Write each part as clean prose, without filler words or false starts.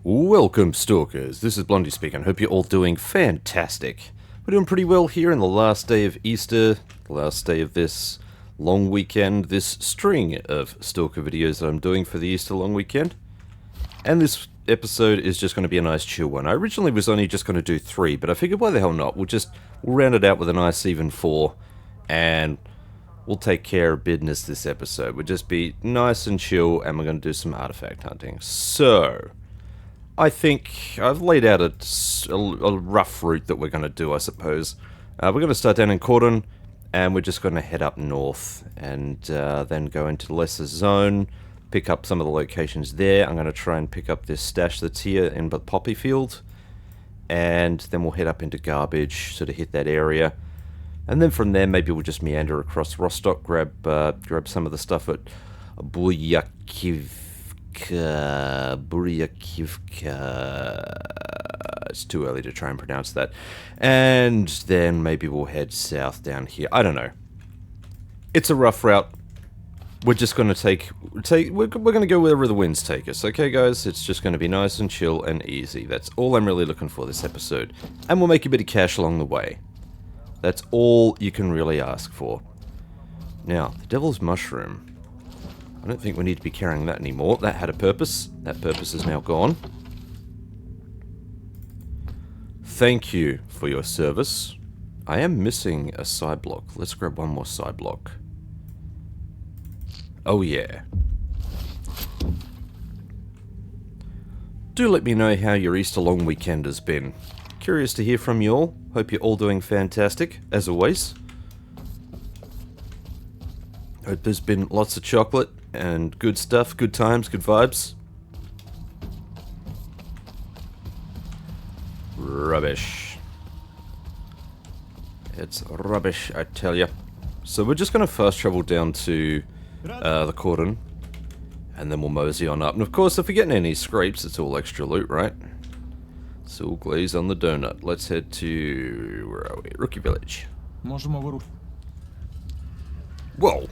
Welcome, Stalkers. This is Blondie speaking. Hope you're all doing fantastic. We're doing pretty well here in the last day of Easter, the last day of this long weekend, this string of Stalker videos that I'm doing for the Easter long weekend. And this episode is just going to be a nice chill one. I originally was only just going to do 3, but I figured why the hell not? We'll round it out with a nice even 4, and we'll take care of business this episode. We'll just be nice and chill, and we're going to do some artifact hunting. So I think I've laid out a rough route that we're going to do, I suppose. We're going to start down in Cordon, and we're just going to head up north, and then go into the Lesser Zone, pick up some of the locations there. I'm going to try and pick up this stash that's here in the Poppy Field, and then we'll head up into Garbage, sort of hit that area. And then from there, maybe we'll just meander across Rostock, grab some of the stuff at Buryakivka. It's too early to try and pronounce that. And then maybe we'll head south down here. I don't know. It's a rough route. We're just going to we're going to go wherever the winds take us, okay guys? It's just going to be nice and chill and easy. That's all I'm really looking for this episode. And we'll make a bit of cash along the way. That's all you can really ask for. Now, the Devil's Mushroom. I don't think we need to be carrying that anymore. That had a purpose. That purpose is now gone. Thank you for your service. I am missing a side block. Let's grab one more side block. Oh yeah. Do let me know how your Easter long weekend has been. Curious to hear from you all. Hope you're all doing fantastic, as always. Hope there's been lots of chocolate and good stuff, good times, good vibes. Rubbish. It's rubbish, I tell ya. So we're just going to fast travel down to the Cordon, and then we'll mosey on up. And of course, if we're getting any scrapes, it's all extra loot, right? It's all glaze on the donut. Let's head to... where are we? Rookie Village. Whoa!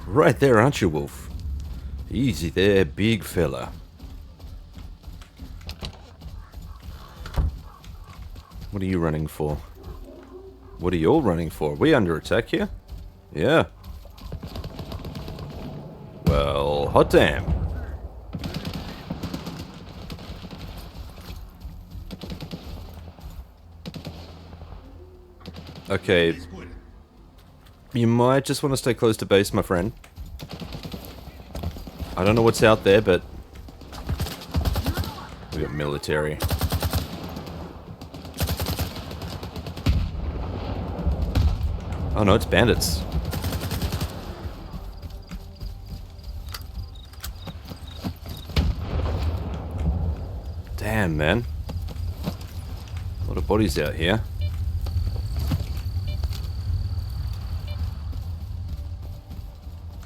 Right there, aren't you, Wolf? Easy there, big fella. What are you running for? What are you all running for? Are we under attack here? Yeah. Well, hot damn. Okay. You might just want to stay close to base, my friend. I don't know what's out there, but we got military. Oh no, it's bandits. Damn, man. A lot of bodies out here.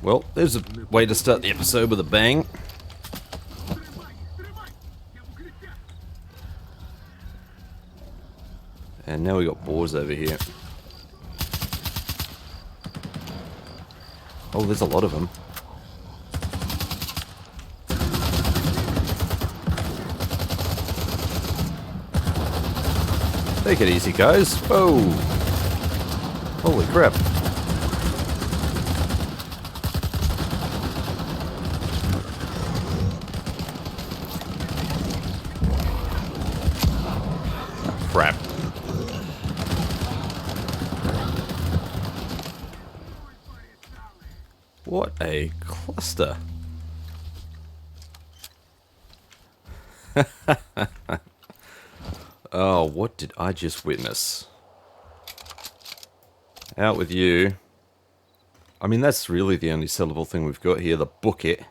Well, there's a way to start the episode with a bang. And now we got boars over here. Oh, there's a lot of them. Take it easy, guys. Whoa. Holy crap. Crap. What a cluster. Oh, what did I just witness? Out with you. I mean, that's really the only sellable thing we've got here, the bucket.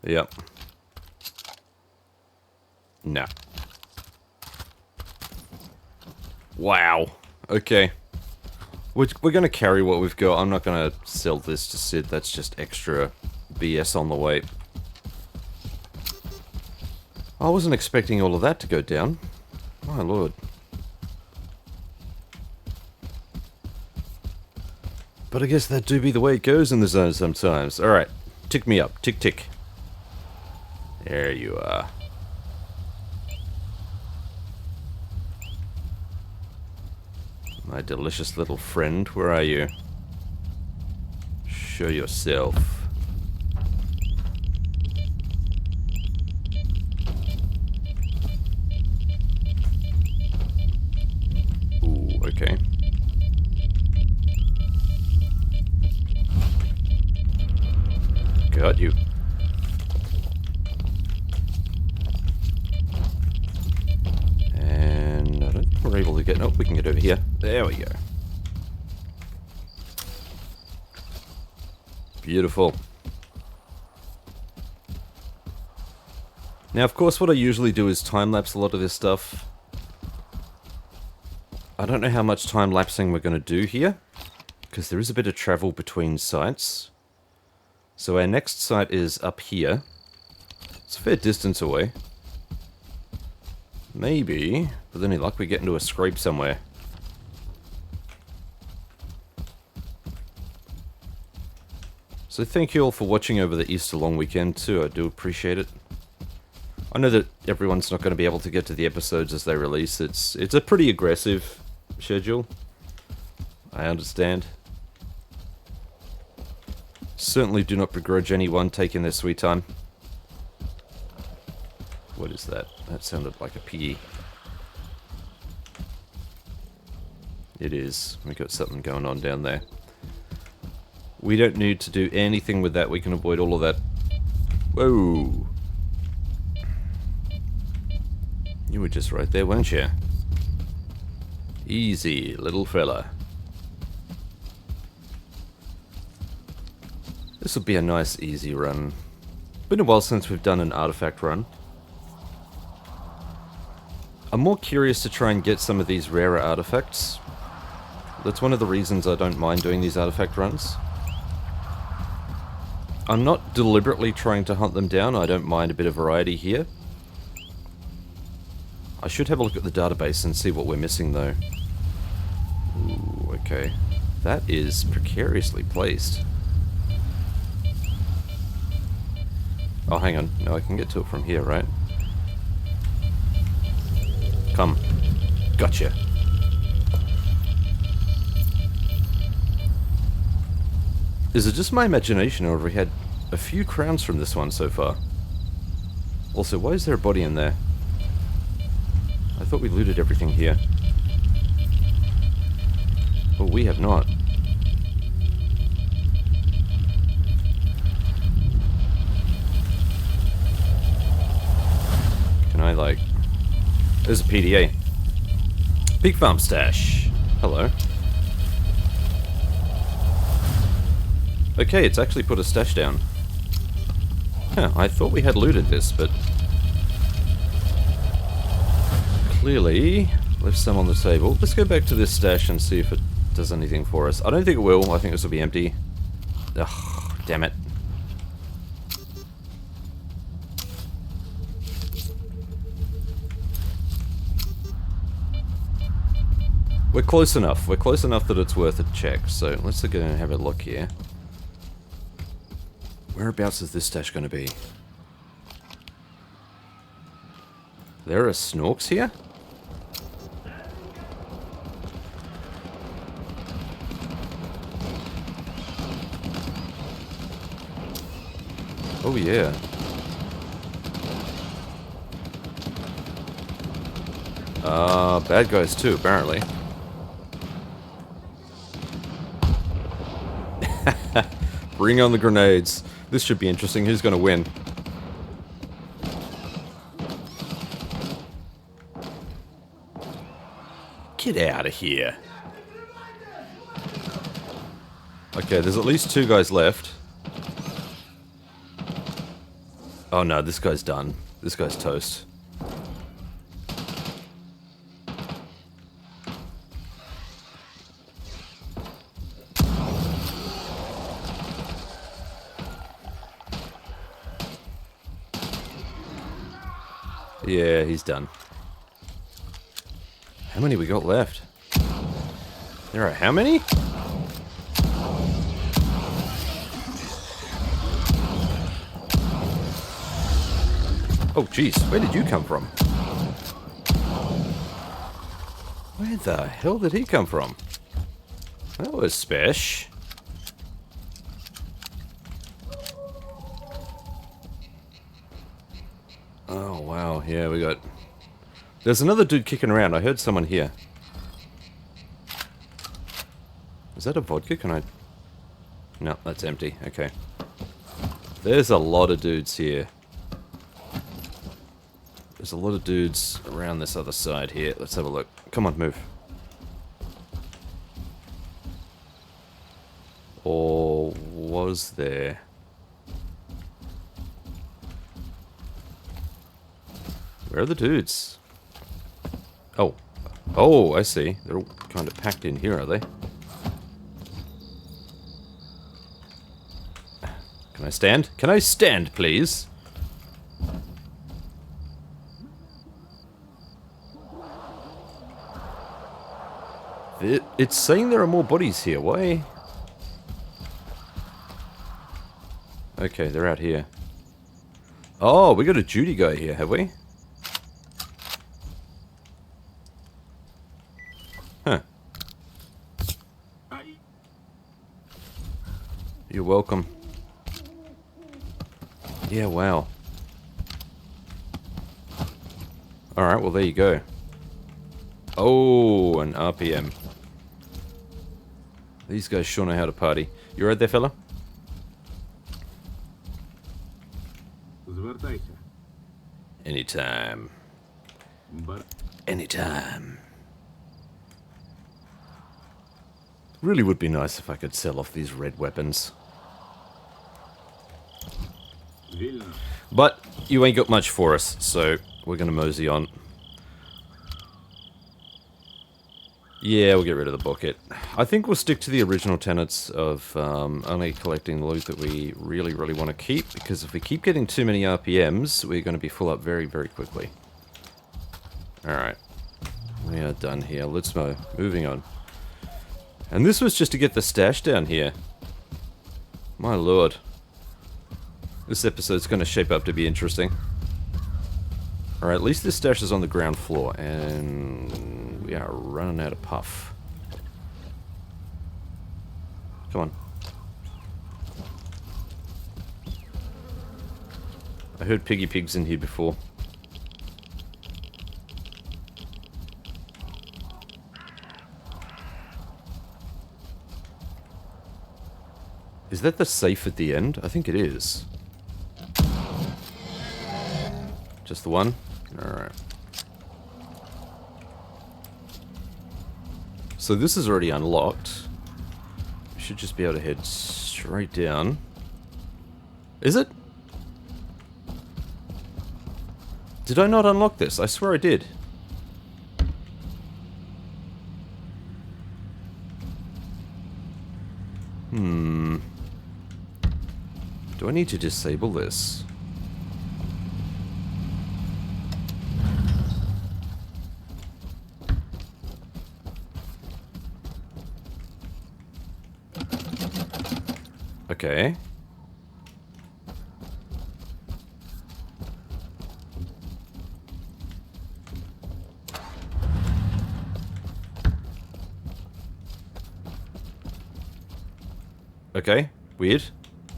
Yep. No. Wow. Okay. We're going to carry what we've got. I'm not going to sell this to Sid. That's just extra BS on the way. I wasn't expecting all of that to go down. My lord. But I guess that do be the way it goes in the zone sometimes. Alright. Tick me up. Tick, tick. There you are. My delicious little friend, where are you? Show yourself. Ooh, okay. Got you. And I don't think we're able to get... Nope, we can get over here. There we go. Beautiful. Now, of course, what I usually do is time-lapse a lot of this stuff. I don't know how much time-lapsing we're going to do here, because there is a bit of travel between sites. So our next site is up here. It's a fair distance away. Maybe, with any luck, we get into a scrape somewhere. So thank you all for watching over the Easter long weekend too, I do appreciate it. I know that everyone's not going to be able to get to the episodes as they release. It's a pretty aggressive schedule. I understand. Certainly do not begrudge anyone taking their sweet time. What is that? That sounded like a piggy. It is. We got something going on down there. We don't need to do anything with that. We can avoid all of that. Whoa! You were just right there, weren't you? Easy, little fella. This will be a nice, easy run. Been a while since we've done an artifact run. I'm more curious to try and get some of these rarer artifacts. That's one of the reasons I don't mind doing these artifact runs. I'm not deliberately trying to hunt them down, I don't mind a bit of variety here. I should have a look at the database and see what we're missing though. Ooh, okay. That is precariously placed. Oh, hang on. No, I can get to it from here, right? Come. Gotcha. Is it just my imagination, or have we had a few crowns from this one so far? Also, why is there a body in there? I thought we looted everything here. Well, we have not. Can I, like... There's a PDA. Big Farm Stash. Hello. Okay, it's actually put a stash down. Huh, I thought we had looted this, but... Clearly, left some on the table. Let's go back to this stash and see if it does anything for us. I don't think it will. I think this will be empty. Ugh, damn it. We're close enough. We're close enough that it's worth a check. So let's go and have a look here. Whereabouts is this stash going to be? There are snorks here? Oh yeah. Bad guys too, apparently. Bring on the grenades. This should be interesting. Who's going to win? Get out of here. Okay, there's at least 2 guys left. Oh no, this guy's done. This guy's toast. Yeah, he's done. How many we got left? There are how many? Oh, jeez, where did you come from? Where the hell did he come from? That was special. Oh, wow, yeah, we got... There's another dude kicking around. I heard someone here. Is that a vodka? Can I... No, that's empty. Okay. There's a lot of dudes here. There's a lot of dudes around this other side here. Let's have a look. Come on, move. Or was there? Where are the dudes? Oh. Oh, I see. They're all kind of packed in here, are they? Can I stand? Can I stand, please? It's saying there are more bodies here. Why? Okay, they're out here. Oh, we got a Judy guy here, have we? Huh. You're welcome. Yeah, wow. Alright, well there you go. Oh, an RPM. These guys sure know how to party. You right there, fella? Anytime. Anytime. Really would be nice if I could sell off these red weapons. But you ain't got much for us, so we're gonna mosey on. Yeah, we'll get rid of the bucket. I think we'll stick to the original tenets of only collecting the loot that we really, really want to keep, because if we keep getting too many RPMs, we're going to be full up very, very quickly. Alright. We are done here. Let's moving on. And this was just to get the stash down here. My lord. This episode's going to shape up to be interesting. Alright, at least this stash is on the ground floor, and we are running out of puff. Come on. I heard piggy pigs in here before. Is that the safe at the end? I think it is. Just the one? Alright. So this is already unlocked. We should just be able to head straight down. Is it? Did I not unlock this? I swear I did. Do I need to disable this? Okay. Okay, weird,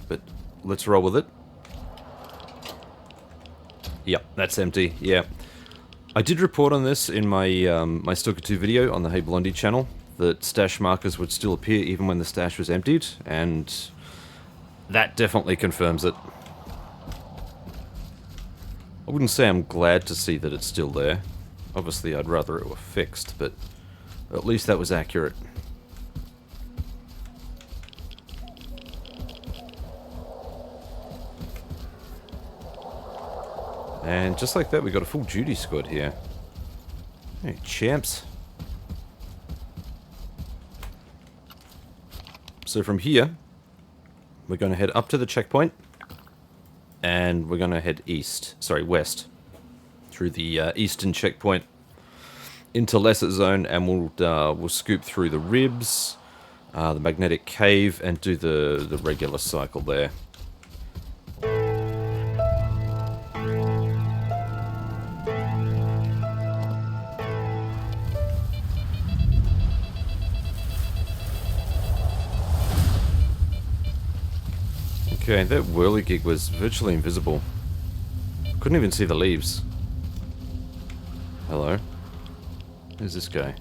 but let's roll with it. Yep, that's empty, yeah. I did report on this in my my Stalker 2 video on the Hey Blondie channel, that stash markers would still appear even when the stash was emptied, and that definitely confirms it. I wouldn't say I'm glad to see that it's still there. Obviously I'd rather it were fixed, but at least that was accurate. And just like that, we got a full duty squad here. Hey, champs. So from here, we're going to head up to the checkpoint, and we're going to head west, through the eastern checkpoint into Lesser Zone, and we'll scoop through the ribs, the magnetic cave, and do the regular cycle there. Okay, that whirligig was virtually invisible. Couldn't even see the leaves. Hello? Who's this guy?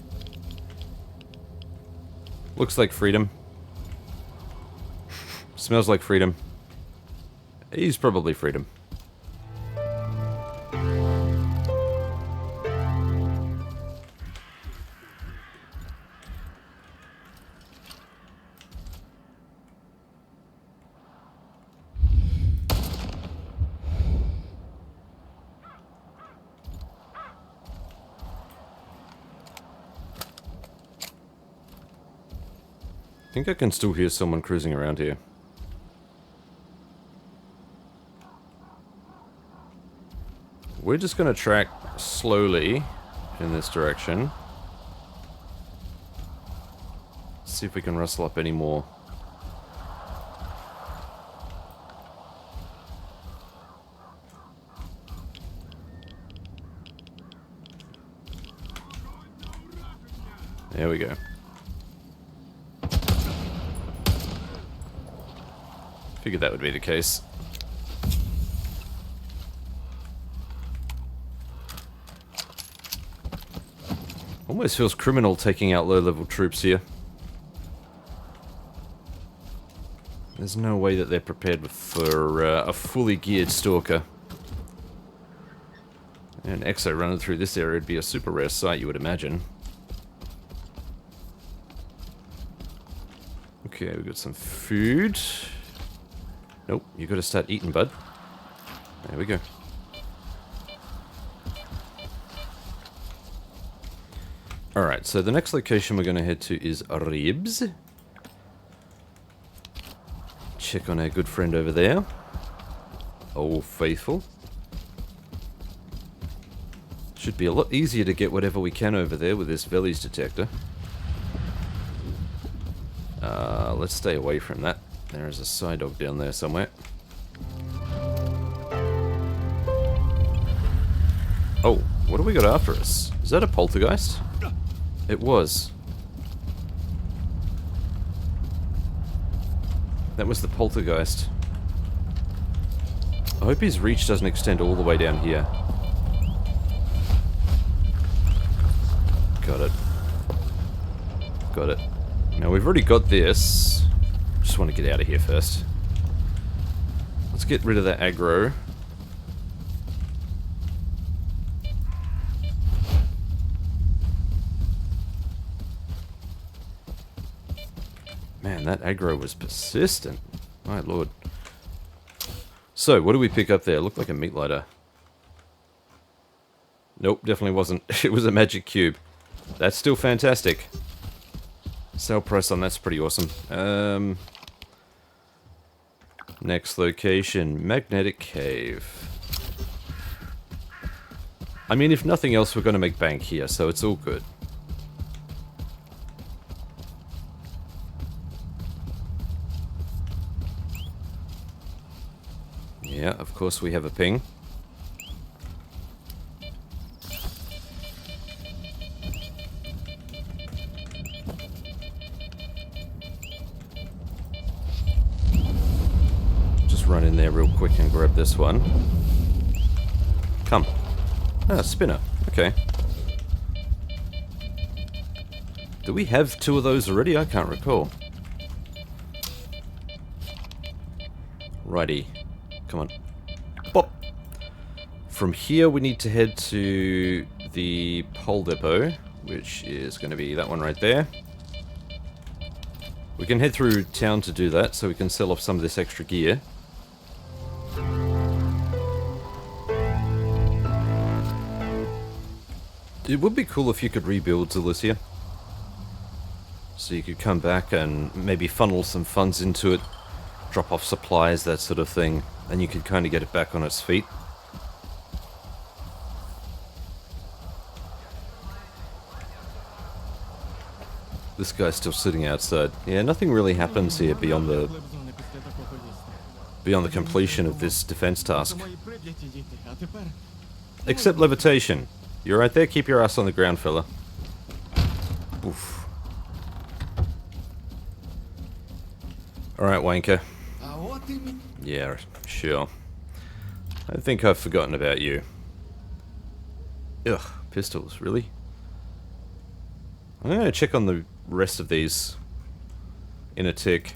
Looks like freedom. Smells like freedom. He's probably freedom. I think I can still hear someone cruising around here. We're just going to track slowly in this direction. See if we can rustle up any more. There we go. Figured that would be the case. Almost feels criminal taking out low-level troops here. There's no way that they're prepared for a fully geared Stalker. An Exo running through this area would be a super rare sight, you would imagine. Okay, we've got some food. Nope, you gotta start eating, bud. There we go. Alright, so the next location we're gonna head to is Ribs. Check on our good friend over there. Oh, faithful. Should be a lot easier to get whatever we can over there with this Veli's detector. Let's stay away from that. There is a side dog down there somewhere. Oh, what do we got after us? Is that a poltergeist? It was. That was the poltergeist. I hope his reach doesn't extend all the way down here. Got it. Got it. Now we've already got this. Just want to get out of here first. Let's get rid of that aggro. Man, that aggro was persistent. My lord. So, what do we pick up there? Looked like a meat lighter. Nope, definitely wasn't. It was a magic cube. That's still fantastic. Sale price on that's pretty awesome. Next location, Magnetic Cave. I mean, if nothing else, we're going to make bank here, so it's all good. Yeah, of course we have a ping. Just run in there real quick and grab this one. Come. Ah, spinner. Okay. Do we have two of those already? I can't recall. Righty. Come on. Bop! From here we need to head to the pole depot, which is going to be that one right there. We can head through town to do that, so we can sell off some of this extra gear. It would be cool if you could rebuild Zalicia. So you could come back and maybe funnel some funds into it, drop off supplies, that sort of thing, and you could kind of get it back on its feet. This guy's still sitting outside. Yeah, nothing really happens here beyond the completion of this defense task. Except levitation. You're right there, keep your ass on the ground, fella. Oof. Alright, wanker. Yeah, sure. I think I've forgotten about you. Ugh, pistols, really? I'm going to check on the rest of these in a tick.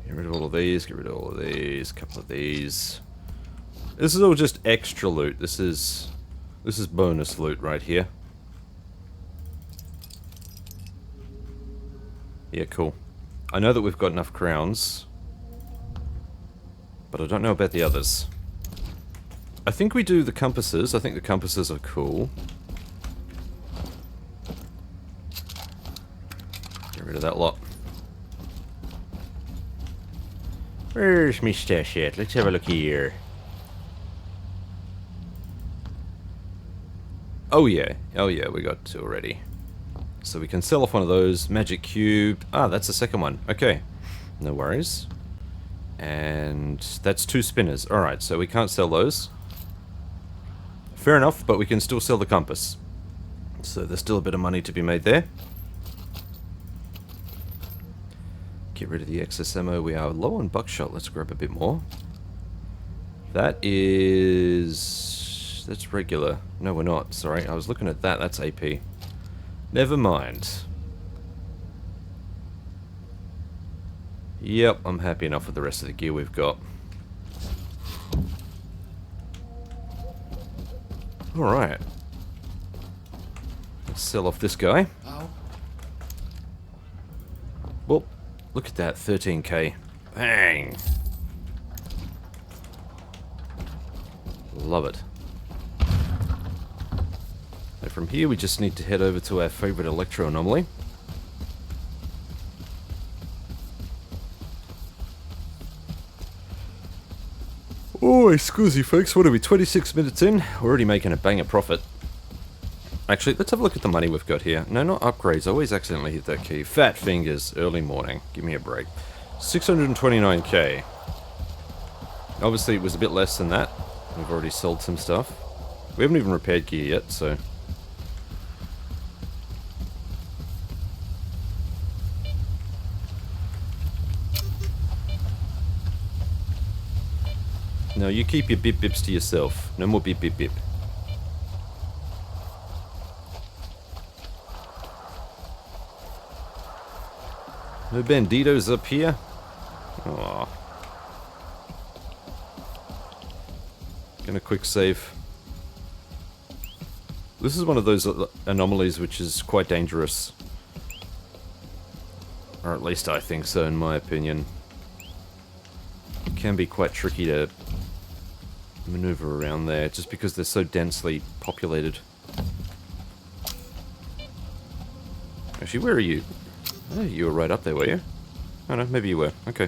Get rid of all of these, get rid of all of these, a couple of these. This is all just extra loot. This is bonus loot right here. Yeah, cool. I know that we've got enough crowns, but I don't know about the others. I think we do the compasses. I think the compasses are cool. Get rid of that lot. Where's my stash at? Let's have a look here. Oh yeah, we got two already. So we can sell off one of those. Magic cube. Ah, that's the second one. Okay, no worries. And that's 2 spinners. Alright, so we can't sell those. Fair enough, but we can still sell the compass. So there's still a bit of money to be made there. Get rid of the excess ammo. We are low on buckshot. Let's grab a bit more. That is... that's regular. No, we're not. Sorry, I was looking at that. That's AP. Never mind. Yep, I'm happy enough with the rest of the gear we've got. Alright. Let's sell off this guy. Well, look at that, 13k. Bang! Love it. And from here we just need to head over to our favourite Electro anomaly. Oh, excuse you folks, what are we, 26 minutes in? We're already making a banger profit. Actually, let's have a look at the money we've got here. No, not upgrades, I always accidentally hit that key. Fat fingers, early morning. Give me a break. 629k. Obviously it was a bit less than that. We've already sold some stuff. We haven't even repaired gear yet, so... No, you keep your bip bips to yourself. No more bip bip bip. No banditos up here? Aww. Gonna quick save. This is one of those anomalies which is quite dangerous. Or at least I think so, in my opinion. It can be quite tricky to maneuver around there, just because they're so densely populated. Actually, where are you? Oh, you were right up there, were you? Oh no, maybe you were. Okay.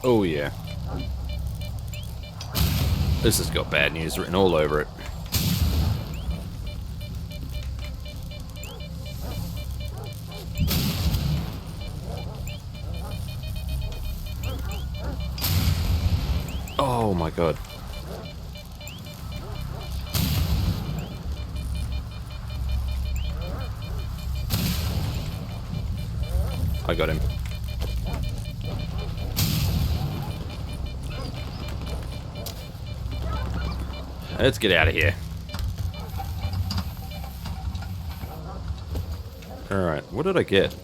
Oh yeah. This has got bad news written all over it. Oh my god. I got him. Let's get out of here. Alright, what did I get?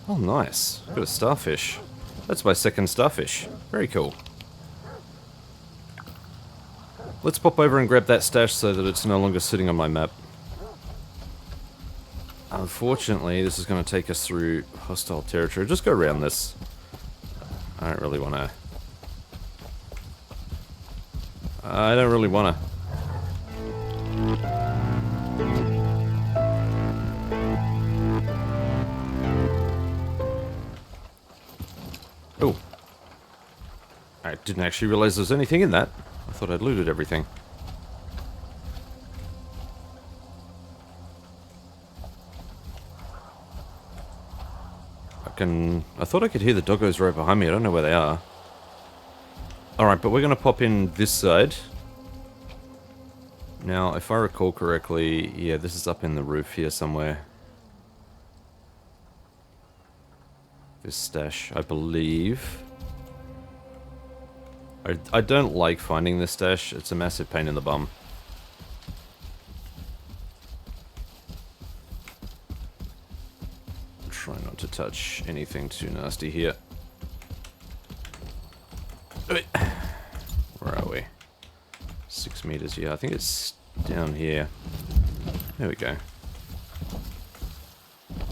Oh nice. Got a starfish. That's my second starfish. Very cool. Let's pop over and grab that stash so that it's no longer sitting on my map. Unfortunately, this is going to take us through hostile territory. Just go around this. I don't really want to... I don't really want to. Oh. I didn't actually realize there was anything in that. I thought I'd looted everything. I thought I could hear the doggos right behind me. I don't know where they are. Alright, but we're going to pop in this side. Now, if I recall correctly, yeah, this is up in the roof here somewhere. This stash, I believe. I don't like finding this stash. It's a massive pain in the bum. Try not to touch anything too nasty here. Where are we? 6 meters, yeah, I think it's down here. There we go.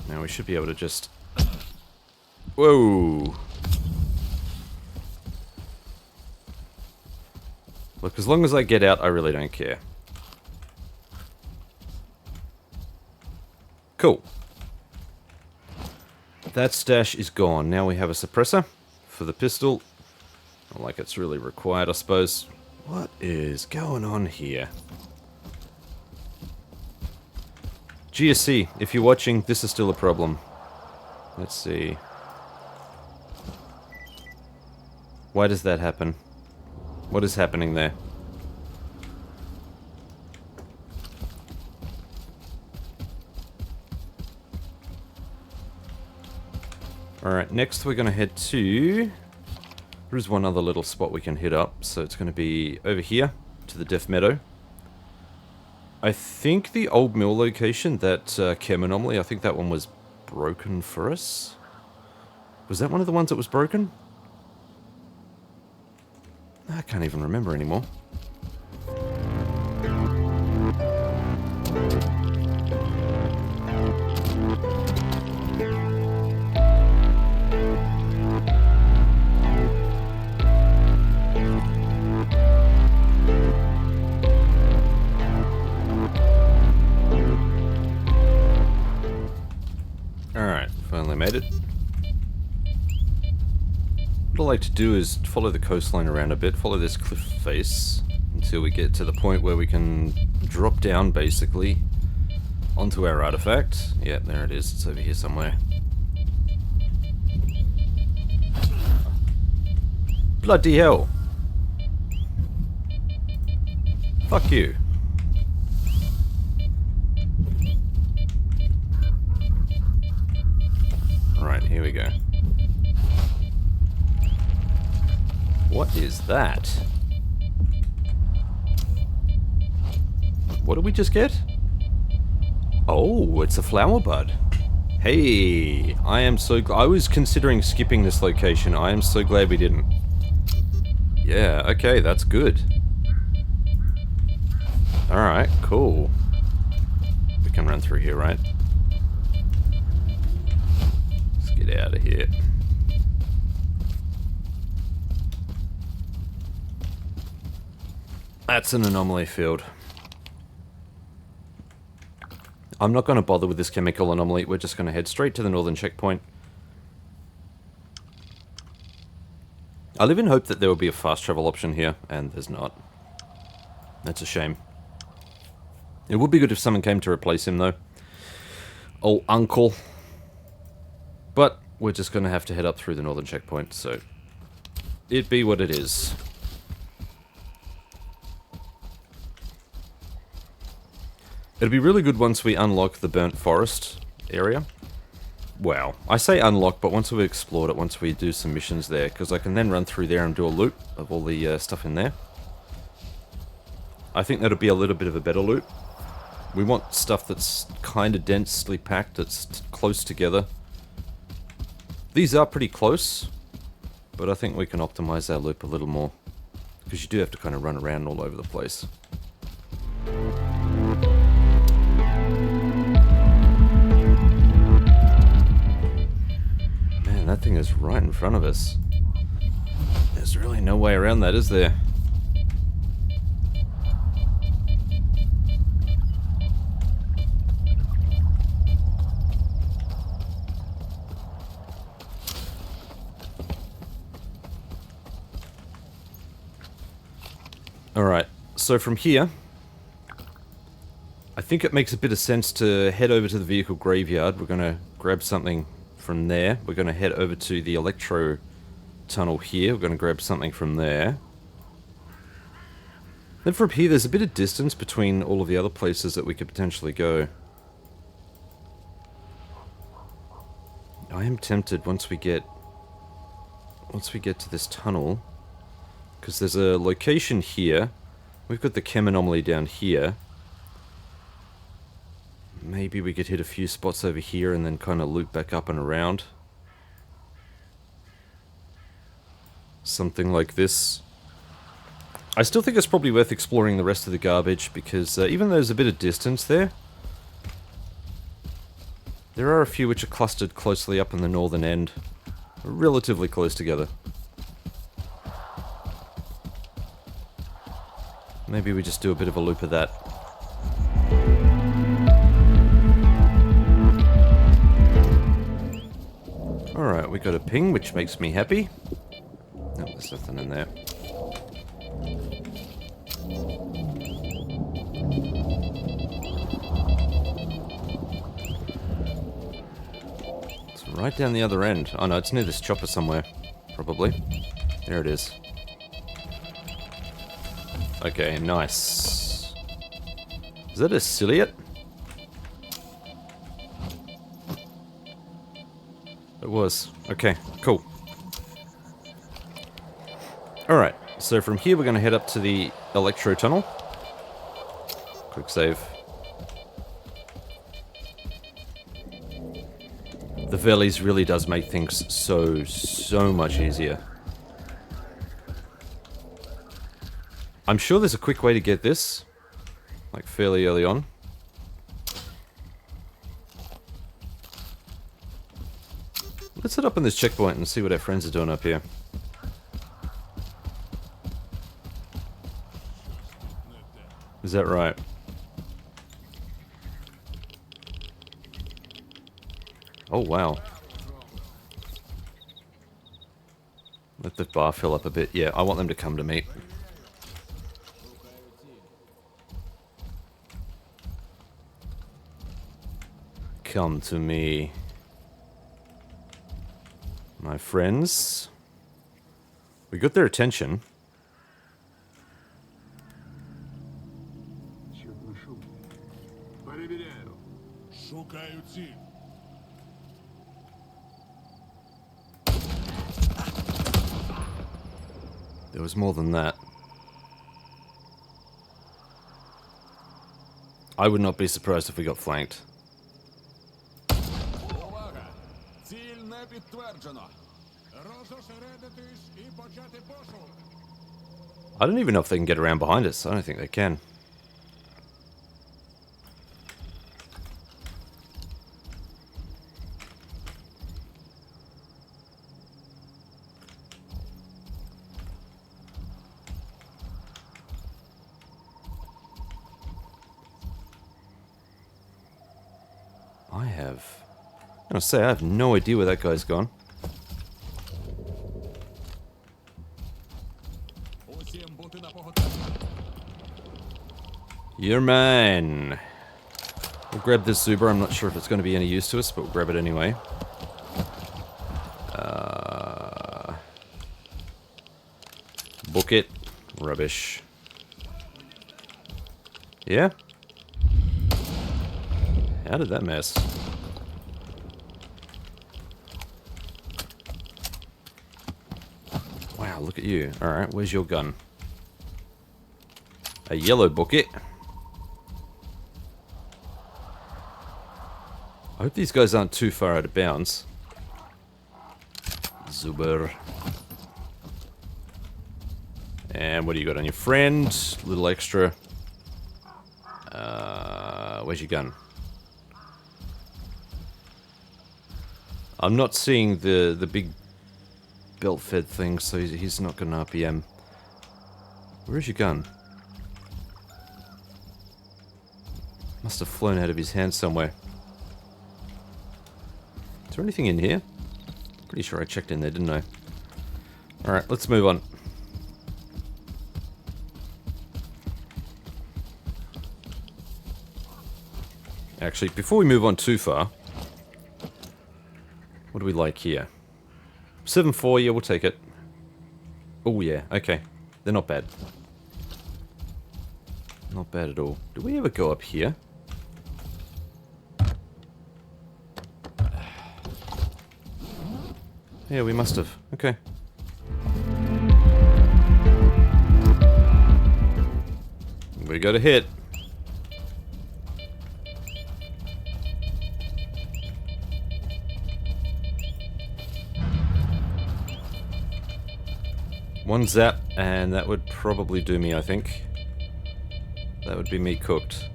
Now we should be able to just... Whoa! Look, as long as I get out, I really don't care. Cool. That stash is gone. Now we have a suppressor for the pistol. Not like it's really required, I suppose. What is going on here? GSC, if you're watching, this is still a problem. Let's see. Why does that happen? What is happening there? Alright, next we're going to head to... There is one other little spot we can hit up, so it's going to be over here, to the Death Meadow. I think the old mill location, that chem anomaly, I think that one was broken for us. Was that one of the ones that was broken? I can't even remember anymore. Alright, finally made it. What I like to do is follow the coastline around a bit, follow this cliff face until we get to the point where we can drop down basically onto our artifact. Yeah, there it is, it's over here somewhere. Bloody hell! Fuck you. Alright, here we go. What is that? What did we just get? Oh, it's a flower bud. Hey, I am so I was considering skipping this location. I am so glad we didn't. Yeah, okay, that's good. Alright, cool. We can run through here, right? Let's get out of here. That's an anomaly field. I'm not going to bother with this chemical anomaly. We're just going to head straight to the northern checkpoint. I live in hope that there will be a fast travel option here, and there's not. That's a shame. It would be good if someone came to replace him, though. Oh, uncle. But we're just going to have to head up through the northern checkpoint, so it be what it is. It'll be really good once we unlock the burnt forest area. Well, I say unlock, but once we've explored it, once we do some missions there, because I can then run through there and do a loop of all the stuff in there. I think that'll be a little bit of a better loop. We want stuff that's kind of densely packed, that's close together. These are pretty close, but I think we can optimize our loop a little more, because you do have to kind of run around all over the place. Man, that thing is right in front of us. There's really no way around that, is there? Alright, so from here, I think it makes a bit of sense to head over to the vehicle graveyard. We're going to grab something from there. We're going to head over to the Electro Tunnel here. We're going to grab something from there. Then from here, there's a bit of distance between all of the other places that we could potentially go. I am tempted once we get to this tunnel, because there's a location here. We've got the chem anomaly down here. Maybe we could hit a few spots over here and then kind of loop back up and around. Something like this. I still think it's probably worth exploring the rest of the garbage, because even though there's a bit of distance there, there are a few which are clustered closely up in the northern end. Relatively close together. Maybe we just do a bit of a loop of that. Alright, we got a ping, which makes me happy. No, there's nothing in there. It's right down the other end. Oh no, it's near this chopper somewhere. Probably. There it is. Okay, nice. Is that a ciliate? It was. Okay, cool. Alright, so from here we're going to head up to the Electro Tunnel. Quick save. The valleys really does make things so much easier. I'm sure there's a quick way to get this, like fairly early on. Let's head up on this checkpoint and see what our friends are doing up here. Is that right? Oh wow. Let the bar fill up a bit. Yeah, I want them to come to me. Come to me, my friends. We got their attention. There was more than that. I would not be surprised if we got flanked. I don't even know if they can get around behind us. I don't think they can. I have no idea where that guy's gone. You're mine. We'll grab this Zuber. I'm not sure if it's going to be any use to us, but we'll grab it anyway. Book it. Rubbish. Yeah? How did that mess? Wow, look at you. Alright, where's your gun? A yellow bucket. I hope these guys aren't too far out of bounds. Zuber. And what do you got on your friend? Little extra. Where's your gun? I'm not seeing the big belt-fed thing, so he's not got an RPM. Where's your gun? Must have flown out of his hand somewhere. Is there anything in here? Pretty sure I checked in there, didn't I? Alright, let's move on. Actually, before we move on too far, what do we like here? 7.4, yeah, we'll take it. Oh yeah, okay. They're not bad. Not bad at all. Do we ever go up here? Yeah, we must have. Okay. We got a hit. One zap, and that would probably do me, I think. That would be me cooked.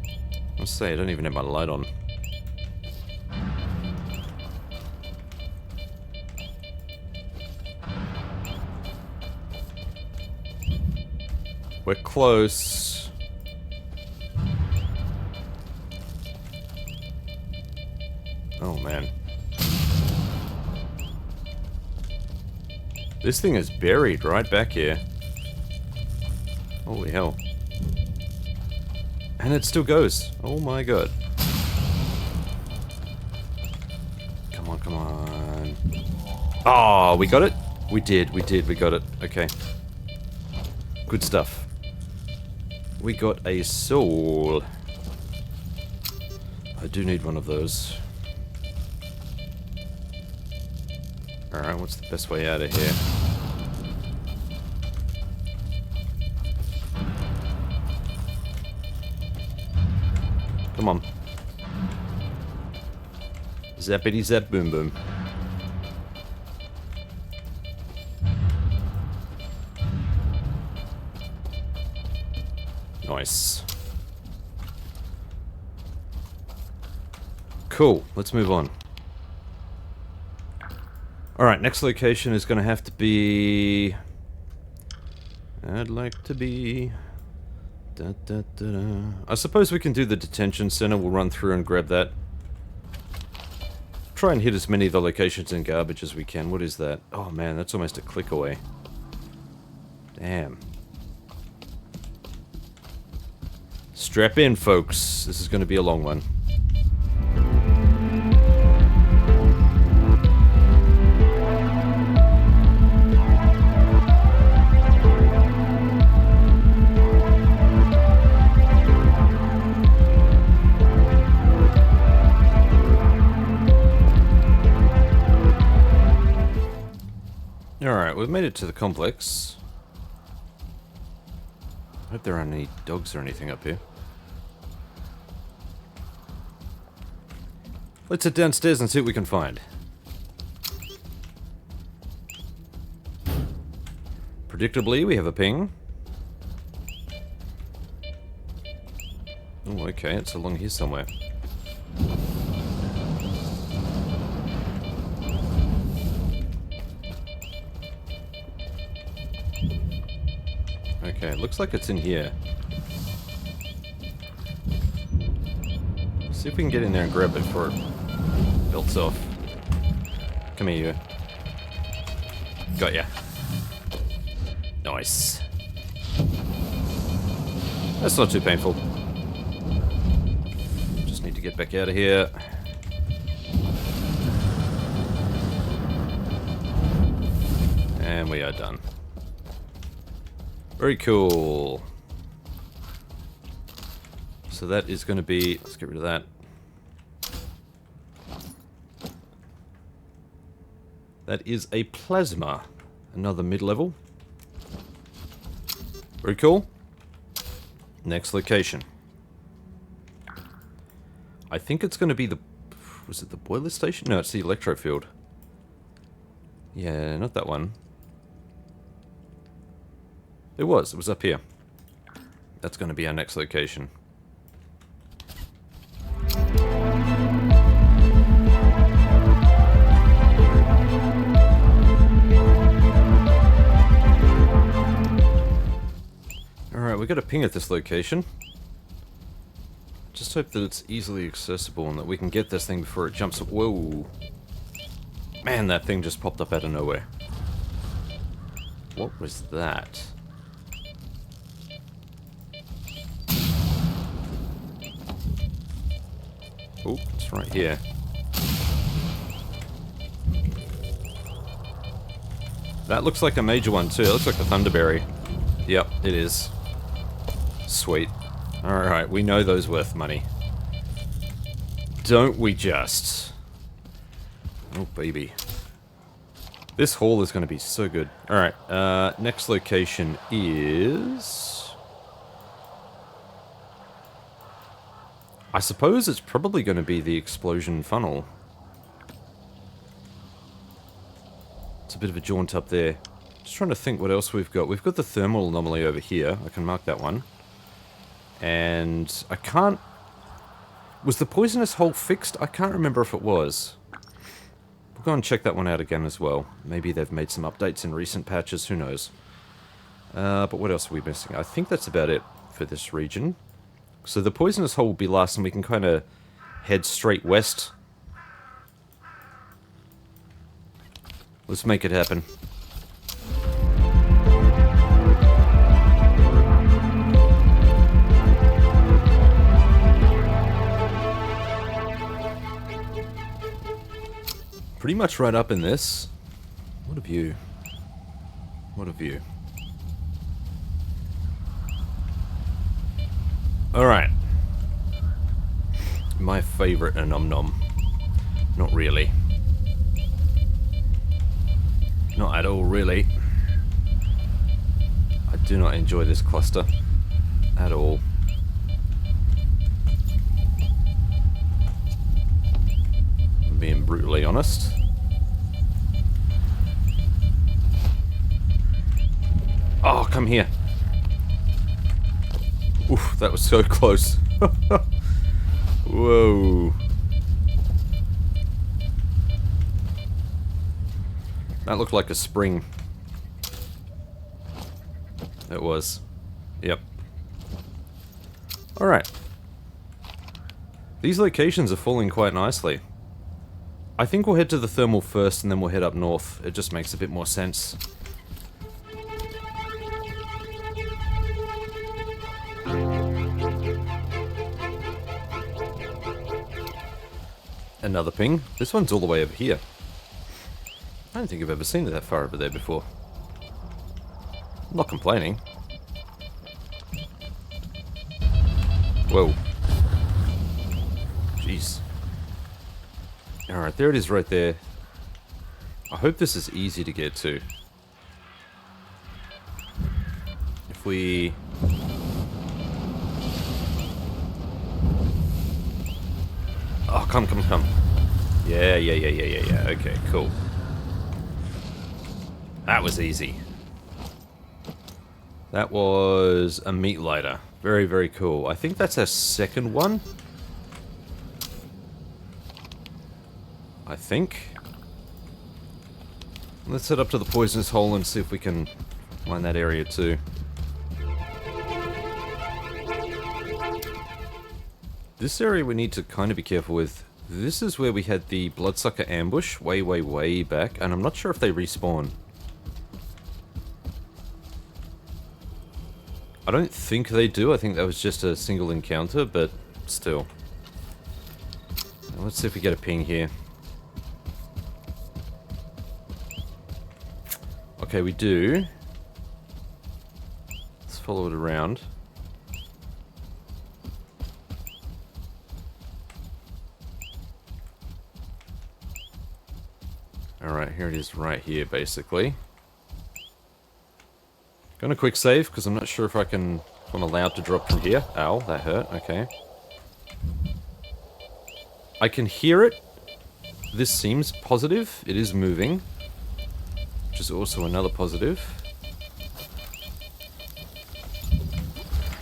I must say, I don't even have my light on. We're close. Oh, man. This thing is buried right back here. Holy hell. And it still goes. Oh my god. Come on, come on. Oh, we got it? We did, we got it. Okay. Good stuff. We got a soul. I do need one of those. Alright, what's the best way out of here? Come on. Zappity zap boom boom. Nice. Cool, let's move on. Alright, next location is going to have to be... I'd like to be... Da, da, da, da. I suppose we can do the detention center. We'll run through and grab that. Try and hit as many of the locations in garbage as we can. What is that? Oh man, that's almost a click away. Damn. Strap in, folks. This is going to be a long one. Alright, we've made it to the complex. I hope there aren't any dogs or anything up here. Let's head downstairs and see what we can find. Predictably, we have a ping. Oh, okay, it's along here somewhere. Okay, it looks like it's in here. See if we can get in there and grab it before it belts off. Come here, you. Got ya. Nice. That's not too painful. Just need to get back out of here. And we are done. Very cool. So that is going to be... Let's get rid of that. That is a plasma. Another mid-level. Very cool. Next location. I think it's going to be the... Was it the boiler station? No, it's the electro field. Yeah, not that one. It was up here. That's going to be our next location. Alright, we got a ping at this location. Just hope that it's easily accessible and that we can get this thing before it jumps up. Whoa. Man, that thing just popped up out of nowhere. What was that? Oh, it's right here. That looks like a major one too. It looks like a Thunderberry. Yep, it is. Sweet. Alright, we know those worth money. Don't we just? Oh, baby. This haul is going to be so good. Alright, next location is... I suppose it's probably going to be the explosion funnel. It's a bit of a jaunt up there. Just trying to think what else we've got. We've got the thermal anomaly over here. I can mark that one. And I can't... Was the poisonous hole fixed? I can't remember if it was. We'll go and check that one out again as well. Maybe they've made some updates in recent patches, who knows. But what else are we missing? I think that's about it for this region. So the poisonous hole will be last, and we can kind of head straight west. Let's make it happen. Pretty much right up in this. What a view. What a view. Alright. My favourite Anom. Not really. Not at all, really. I do not enjoy this cluster. At all. I'm being brutally honest. Oh, come here. Oof, that was so close. Whoa. That looked like a spring. It was. Yep. Alright. These locations are falling quite nicely. I think we'll head to the thermal first and then we'll head up north. It just makes a bit more sense. Another ping. This one's all the way over here. I don't think I've ever seen it that far over there before. I'm not complaining. Whoa. Jeez. Alright, there it is right there. I hope this is easy to get to. If we... Oh, come. Yeah. Okay, cool. That was easy. That was a meat lighter. Very, very cool. I think that's our second one. I think. Let's head up to the poisonous hole and see if we can mine that area too. This area we need to kind of be careful with. This is where we had the bloodsucker ambush way back, and I'm not sure if they respawn. I don't think they do. I think that was just a single encounter, but still. Now let's see if we get a ping here. Okay, we do. Let's follow it around. Alright, here it is right here, basically. Gonna quick save, because I'm not sure if I'm allowed to drop from here. Ow, that hurt, okay. I can hear it. This seems positive. It is moving. Which is also another positive.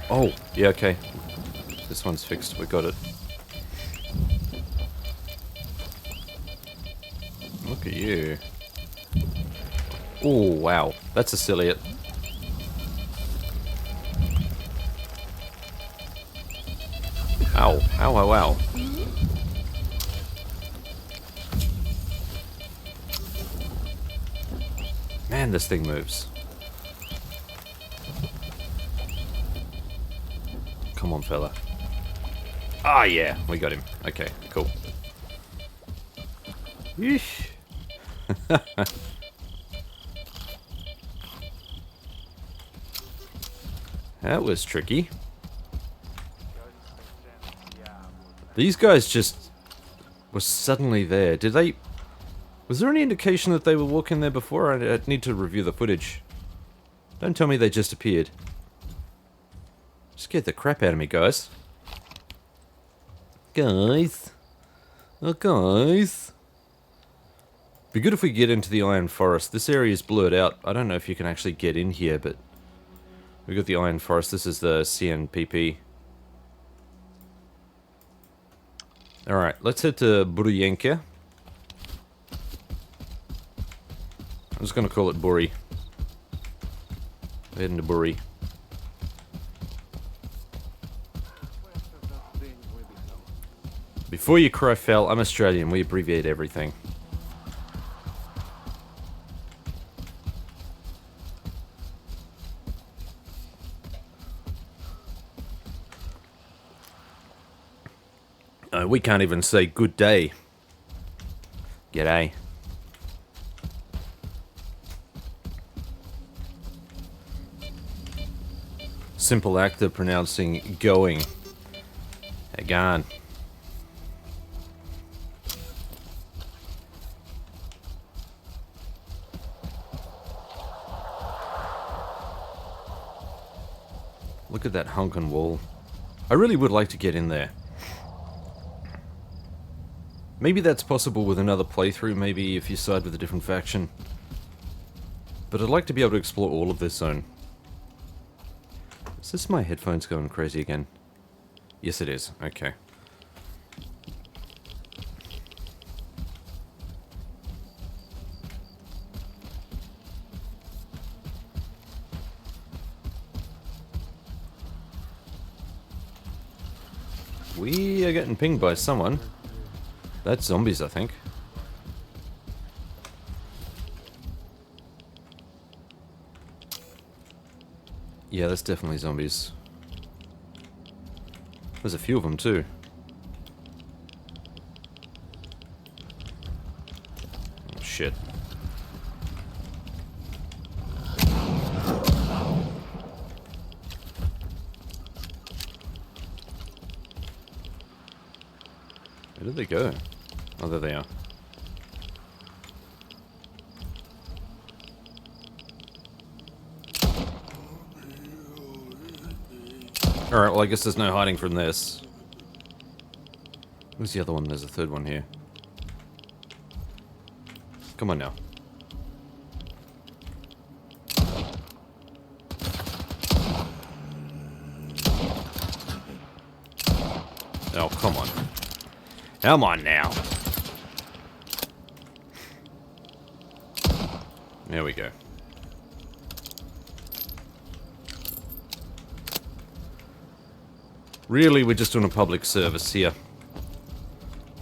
Oh, yeah, okay. This one's fixed, we got it. Look at you. Oh, wow. That's a ciliate. Ow. Ow. Man, this thing moves. Come on, fella. Ah, yeah. We got him. Okay, cool. Yeesh. That was tricky. These guys just were suddenly there. Did they... Was there any indication that they were walking there before? I'd need to review the footage. Don't tell me they just appeared. Scared the crap out of me, guys. Guys. Oh, guys. Be good if we get into the Iron Forest. This area is blurred out. I don't know if you can actually get in here, but... We got the Iron Forest. This is the CNPP. Alright, let's head to Buryenka. I'm just gonna call it Buri. We're heading to Buri. Before you cry foul, I'm Australian. We abbreviate everything. We can't even say good day. G'day. Simple act of pronouncing going. Again. Look at that honkin' wall. I really would like to get in there. Maybe that's possible with another playthrough, maybe if you side with a different faction. But I'd like to be able to explore all of this zone. Is this my headphones going crazy again? Yes it is, okay. We are getting pinged by someone. That's zombies, I think. Yeah, that's definitely zombies. There's a few of them, too. Oh, shit. Where did they go? Oh, there they are. Alright, well I guess there's no hiding from this. Where's the other one? There's a third one here. Come on now. Oh, come on. Come on now. There we go. Really, we're just doing a public service here.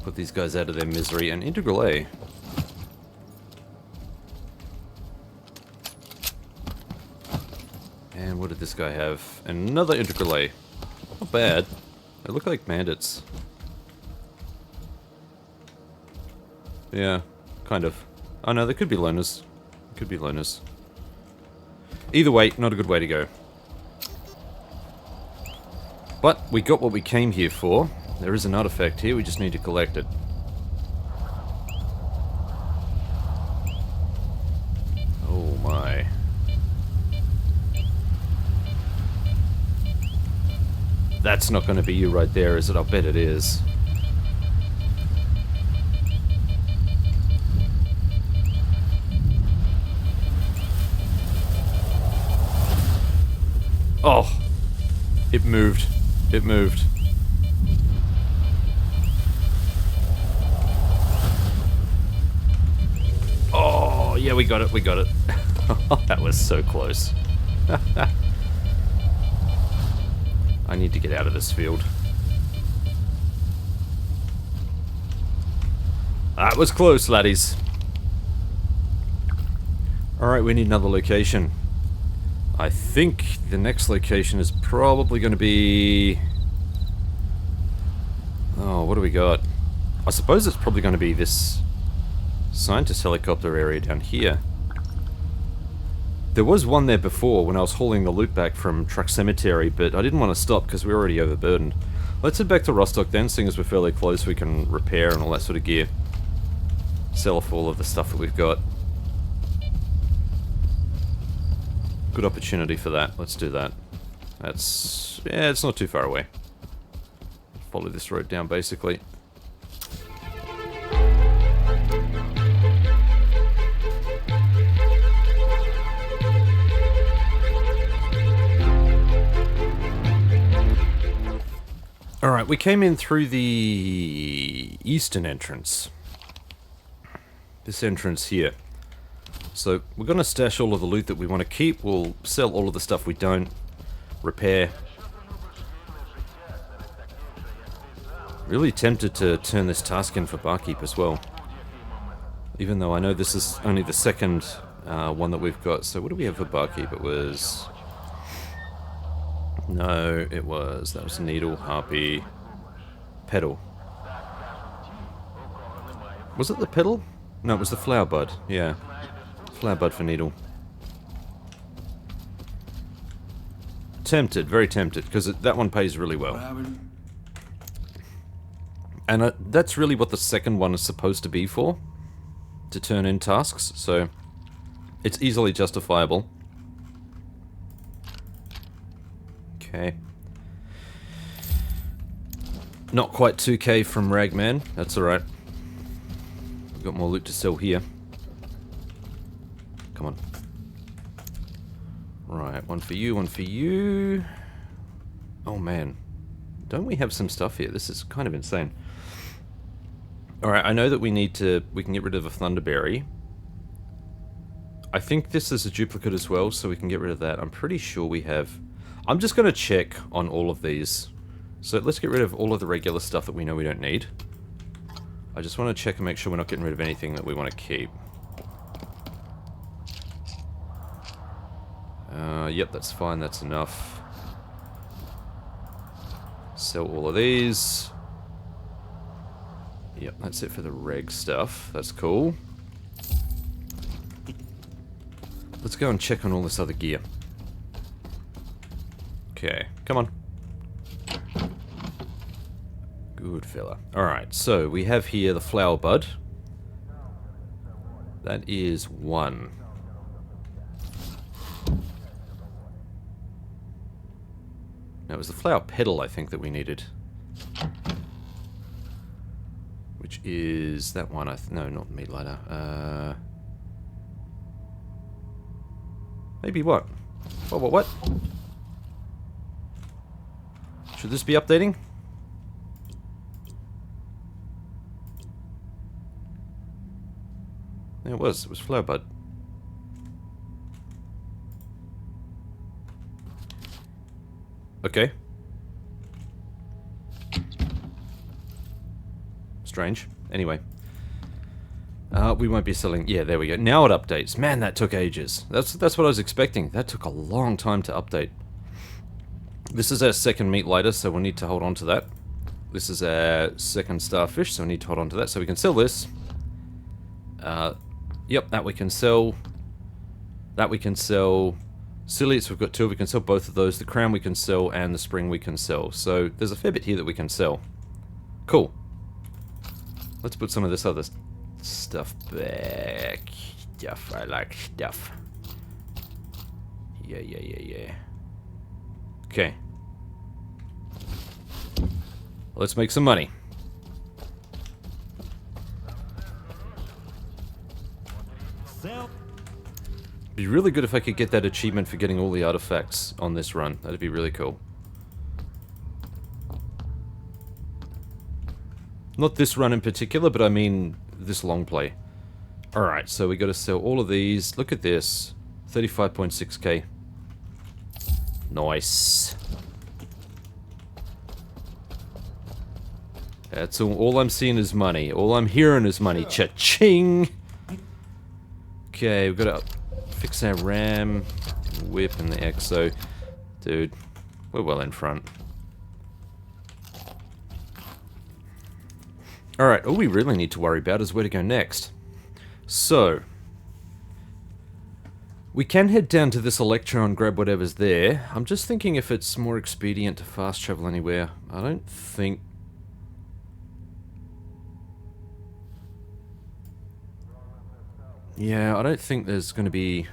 Put these guys out of their misery. And Integral A. And what did this guy have? Another Integral A. Not bad. They look like bandits. Yeah, kind of. Oh no, they could be loners. Could be loners. Either way, not a good way to go. But we got what we came here for. There is an artifact here, we just need to collect it. Oh my. That's not going to be you right there, is it? I'll bet it is. Oh, it moved. It moved. Oh, yeah, we got it, we got it. That was so close. I need to get out of this field. That was close, laddies. Alright, we need another location. I think the next location is probably going to be... Oh, what do we got? I suppose it's probably going to be this scientist helicopter area down here. There was one there before when I was hauling the loot back from Truck Cemetery, but I didn't want to stop because we were already overburdened. Let's head back to Rostock then, seeing as we're fairly close, we can repair and all that sort of gear. Sell off all of the stuff that we've got. Good opportunity for that. Let's do that. That's... yeah, it's not too far away. Follow this road down, basically. Alright, we came in through the eastern entrance. This entrance here. So, we're going to stash all of the loot that we want to keep. We'll sell all of the stuff we don't. Repair. Really tempted to turn this task in for Barkeep as well. Even though I know this is only the second one that we've got. So, what do we have for Barkeep? It was... no, it was... that was Needle, Harpy, Petal. Was it the Petal? No, it was the Flower Bud, yeah. Flower Bud for Needle. Tempted, very tempted, because that one pays really well. And that's really what the second one is supposed to be for. To turn in tasks, so... it's easily justifiable. Okay. Not quite 2k from Ragman, that's alright. We've got more loot to sell here. Come on. Right, one for you, one for you. Oh man. Don't we have some stuff here? This is kind of insane. Alright, I know that we can get rid of a Thunderberry. I think this is a duplicate as well, so we can get rid of that. I'm pretty sure we have... I'm just going to check on all of these. So let's get rid of all of the regular stuff that we know we don't need. I just want to check and make sure we're not getting rid of anything that we want to keep. Yep, that's fine, that's enough. Sell all of these. Yep, that's it for the reg stuff. That's cool. Let's go and check on all this other gear. Okay, come on. Good fella. Alright, so we have here the Flower Bud. That is 1. Now, it was the Flower Petal, I think, that we needed. Which is that one, no, not Meat Lighter. Maybe what? What? Should this be updating? Yeah, it was Flower Bud. Okay. Strange. Anyway. We won't be selling... yeah, there we go. Now it updates. Man, that took ages. That's what I was expecting. That took a long time to update. This is our second meat lighter, so we'll need to hold on to that. This is our second starfish, so we need to hold on to that. So we can sell this. Yep, that we can sell. That we can sell. Ciliates, we've got 2. We can sell both of those. The crown we can sell, and the spring we can sell. So there's a fair bit here that we can sell. Cool. Let's put some of this other stuff back. Stuff, I like stuff. Yeah. Okay. Let's make some money. It'd be really good if I could get that achievement for getting all the artifacts on this run. That'd be really cool. Not this run in particular, but I mean this long play. Alright, so we got to sell all of these. Look at this. 35.6k. Nice. That's all I'm seeing is money. All I'm hearing is money. Cha-ching! Okay, we've got to fix our RAM, whip, and the exo. Dude, we're well in front. Alright, all we really need to worry about is where to go next. So, We can head down to this Electro and grab whatever's there. I'm just thinking if it's more expedient to fast travel anywhere. I don't think... Yeah, I don't think there's going to be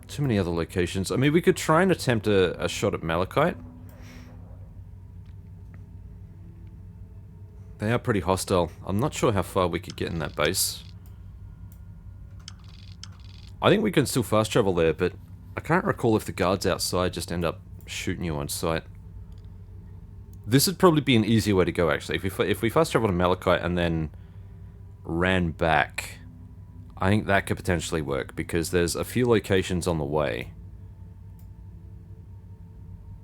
too many other locations. I mean, we could try and attempt a shot at Malachite. They are pretty hostile. I'm not sure how far we could get in that base. I think we can still fast travel there, but I can't recall if the guards outside just end up shooting you on sight. This would probably be an easier way to go, actually. If we fast travel to Malachite and then ran back, I think that could potentially work, because there's a few locations on the way.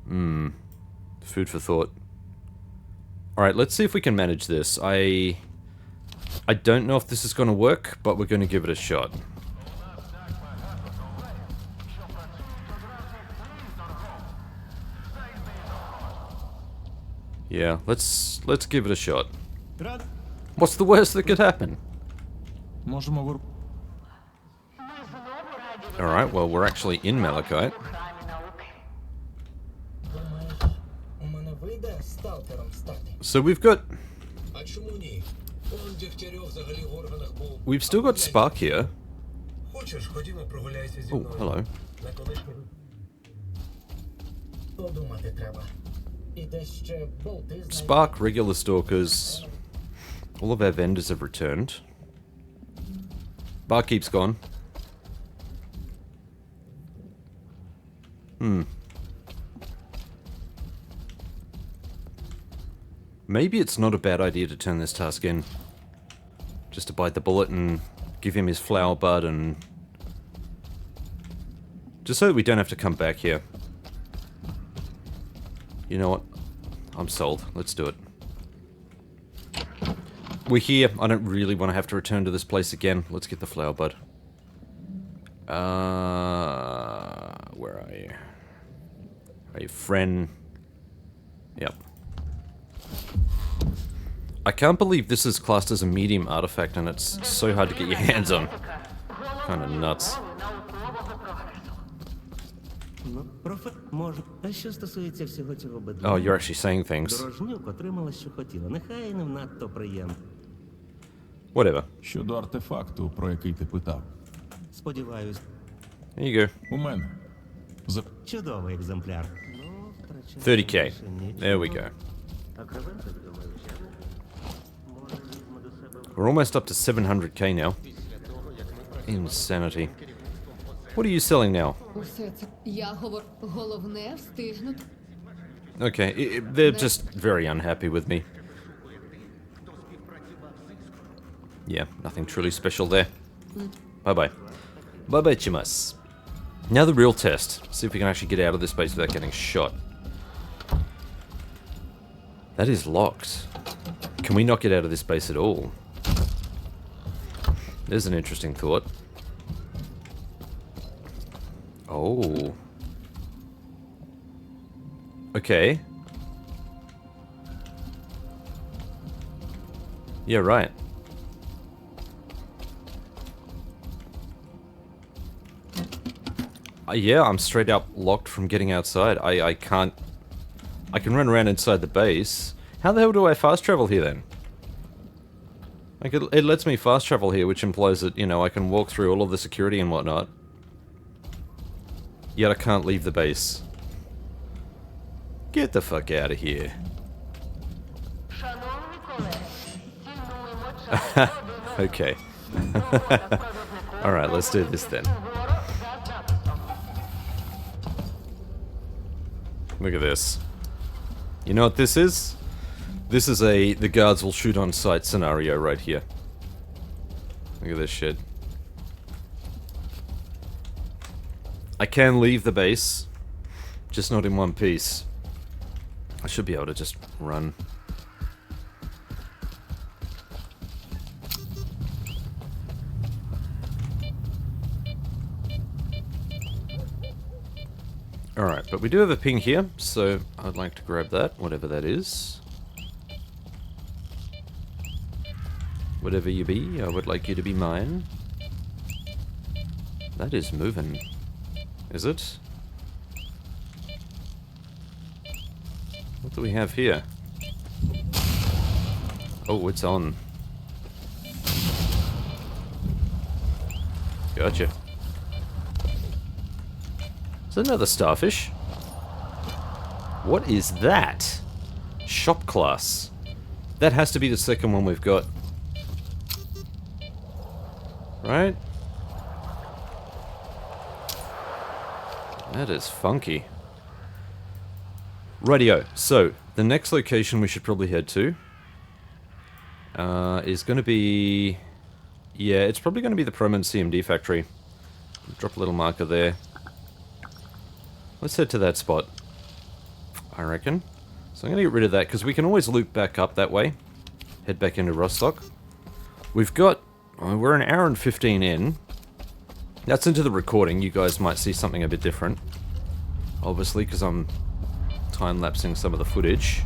Food for thought. Alright, let's see if we can manage this. I don't know if this is going to work, but we're going to give it a shot. Yeah, let's give it a shot. What's the worst that could happen? Alright, well, we're actually in Malachite. So we've still got Spark here. Oh, hello. Spark, regular Stalkers. All of our vendors have returned. Barkeep's gone. Maybe it's not a bad idea to turn this task in. Just to bite the bullet and give him his flower bud and... just so that we don't have to come back here. You know what? I'm sold. Let's do it. We're here. I don't really want to have to return to this place again. Let's get the flower bud. Where are you? Are you friend? Yep. I can't believe this is classed as a medium artifact and it's so hard to get your hands on. Kind of nuts. Oh, you're actually saying things. Whatever. Щодо артефакту, про який ти питав. Сподіваюсь. There you go. У мене. Чудовий екземпляр. 30k. There we go. We're almost up to 700k now. Insanity. What are you selling now? Okay, they're just very unhappy with me. Yeah, nothing truly special there. Bye-bye. Bye-bye, Chimas. Now the real test. See if we can actually get out of this base without getting shot. That is locked. Can we not get out of this base at all? There's an interesting thought. Oh. Okay. Yeah, right. Yeah, I'm straight up locked from getting outside. I can't... I can run around inside the base. How the hell do I fast travel here then? Like, it lets me fast travel here, which implies that, you know, I can walk through all of the security and whatnot. Yet I can't leave the base. Get the fuck out of here. Okay. Alright, let's do this then. Look at this. You know what this is? This is a the guards will shoot on sight scenario right here. Look at this shit. I can leave the base, just not in one piece. I should be able to just run. Alright, but we do have a ping here, so I'd like to grab that, whatever that is. Whatever you be, I would like you to be mine. That is moving. Is it? What do we have here? Oh, it's on. Gotcha. Is that another starfish? What is that? Shop class. That has to be the second one we've got. Right? That is funky. Rightio. So, the next location we should probably head to is going to be... Yeah, it's probably going to be the Proman CMD factory. Drop a little marker there. Let's head to that spot, I reckon. So I'm going to get rid of that, because we can always loop back up that way. Head back into Rostock. We've got... we're an hour and 15 in. That's into the recording. You guys might see something a bit different. Obviously, because I'm time-lapsing some of the footage.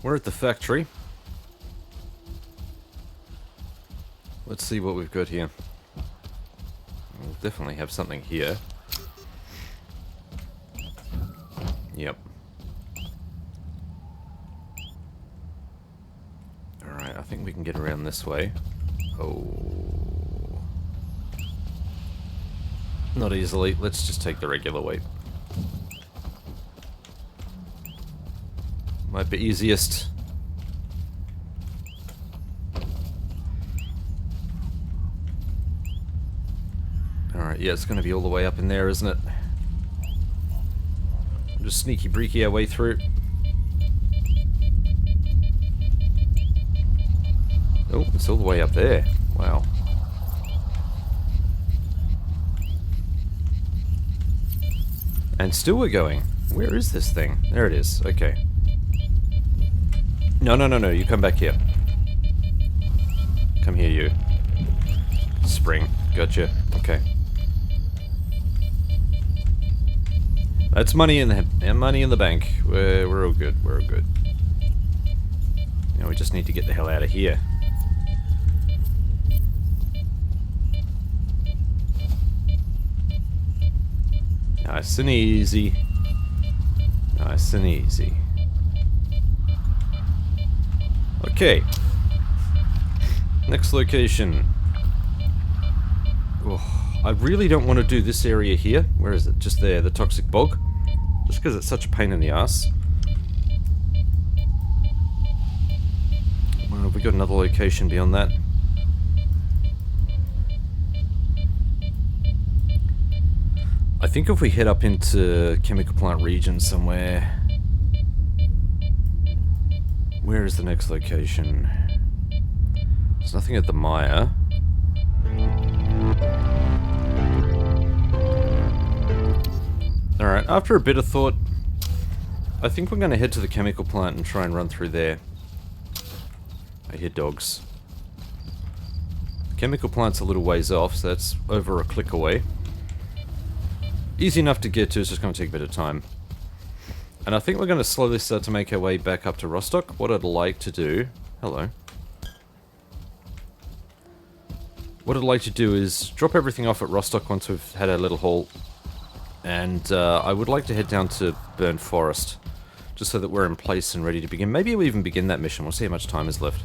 We're at the factory. Let's see what we've got here. We'll definitely have something here. Yep. Alright, I think we can get around this way. Oh. Not easily. Let's just take the regular way. Might be easiest. Alright, yeah, it's going to be all the way up in there, isn't it? We'll just sneaky breaky our way through. Oh, it's all the way up there. Wow. And still we're going. Where is this thing? There it is. Okay. No, no, no, no. You come back here. Come here, you. Spring. Gotcha. Okay. That's money in the money in the bank. We're all good. We're all good. Now we just need to get the hell out of here. Nice and easy. Nice and easy. Okay. Next location. Oh, I really don't want to do this area here. Where is it? Just there, the toxic bog. Just because it's such a pain in the ass. Well, have we got another location beyond that? I think if we head up into chemical plant region somewhere... Where is the next location? There's nothing at the mire. Alright, after a bit of thought, I think we're going to head to the chemical plant and try and run through there. I hear dogs. The chemical plant's a little ways off, so that's over a click away. Easy enough to get to, it's just going to take a bit of time. And I think we're going to slowly start to make our way back up to Rostock. What I'd like to do... Hello. What I'd like to do is drop everything off at Rostock once we've had our little haul. And I would like to head down to Burn Forest. Just so that we're in place and ready to begin. Maybe we'll even begin that mission. We'll see how much time is left.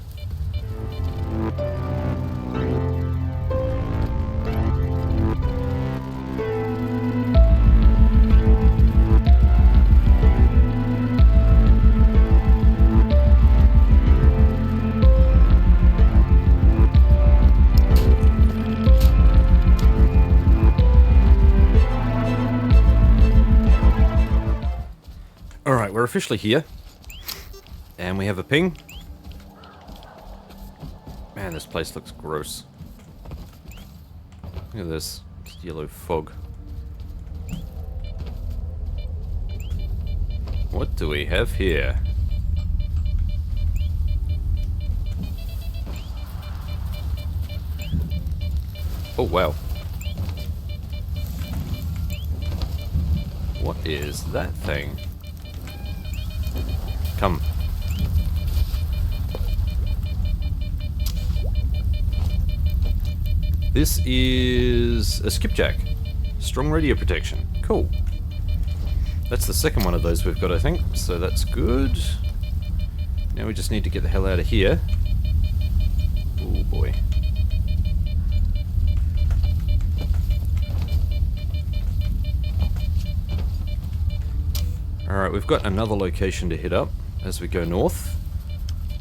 Alright, we're officially here. And we have a ping. Man, this place looks gross. Look at this. It's yellow fog. What do we have here? Oh, wow. What is that thing? Come. This is a skipjack. Strong radio protection. Cool. That's the second one of those we've got, I think. So that's good. Now we just need to get the hell out of here. Oh boy. Alright, we've got another location to hit up as we go north.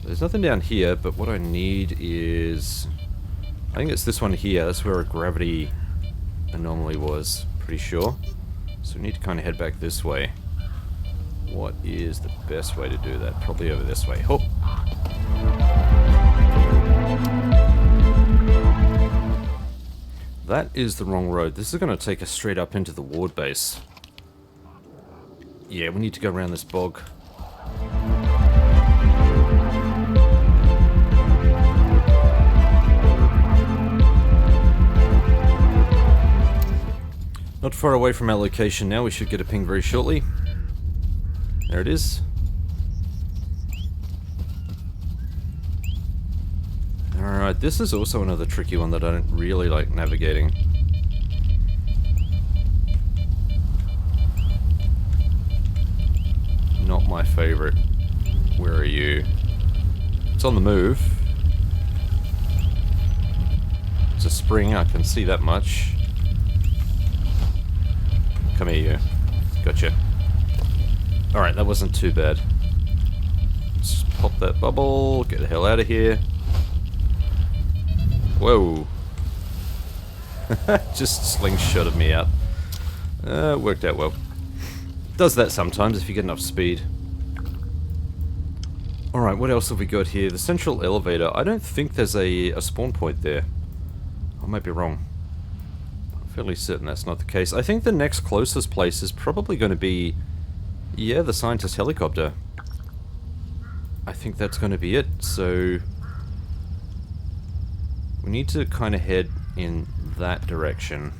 There's nothing down here, but what I need is... I think it's this one here. That's where a gravity anomaly was, pretty sure. So we need to kind of head back this way. What is the best way to do that? Probably over this way. Hop! That is the wrong road. This is going to take us straight up into the ward base. Yeah, we need to go around this bog. Not far away from our location now, we should get a ping very shortly. There it is. Alright, this is also another tricky one that I don't really like navigating. Not my favorite. Where are you? It's on the move. It's a spring, I can see that much. Come here, you. Gotcha. Alright, that wasn't too bad. Let's pop that bubble, get the hell out of here. Whoa. Just slingshotted me out. Worked out well. Does that sometimes if you get enough speed. Alright, what else have we got here? The central elevator. I don't think there's a spawn point there. I might be wrong. Fairly certain that's not the case. I think the next closest place is probably going to be, yeah, the scientist helicopter. I think that's going to be it, so we need to kind of head in that direction.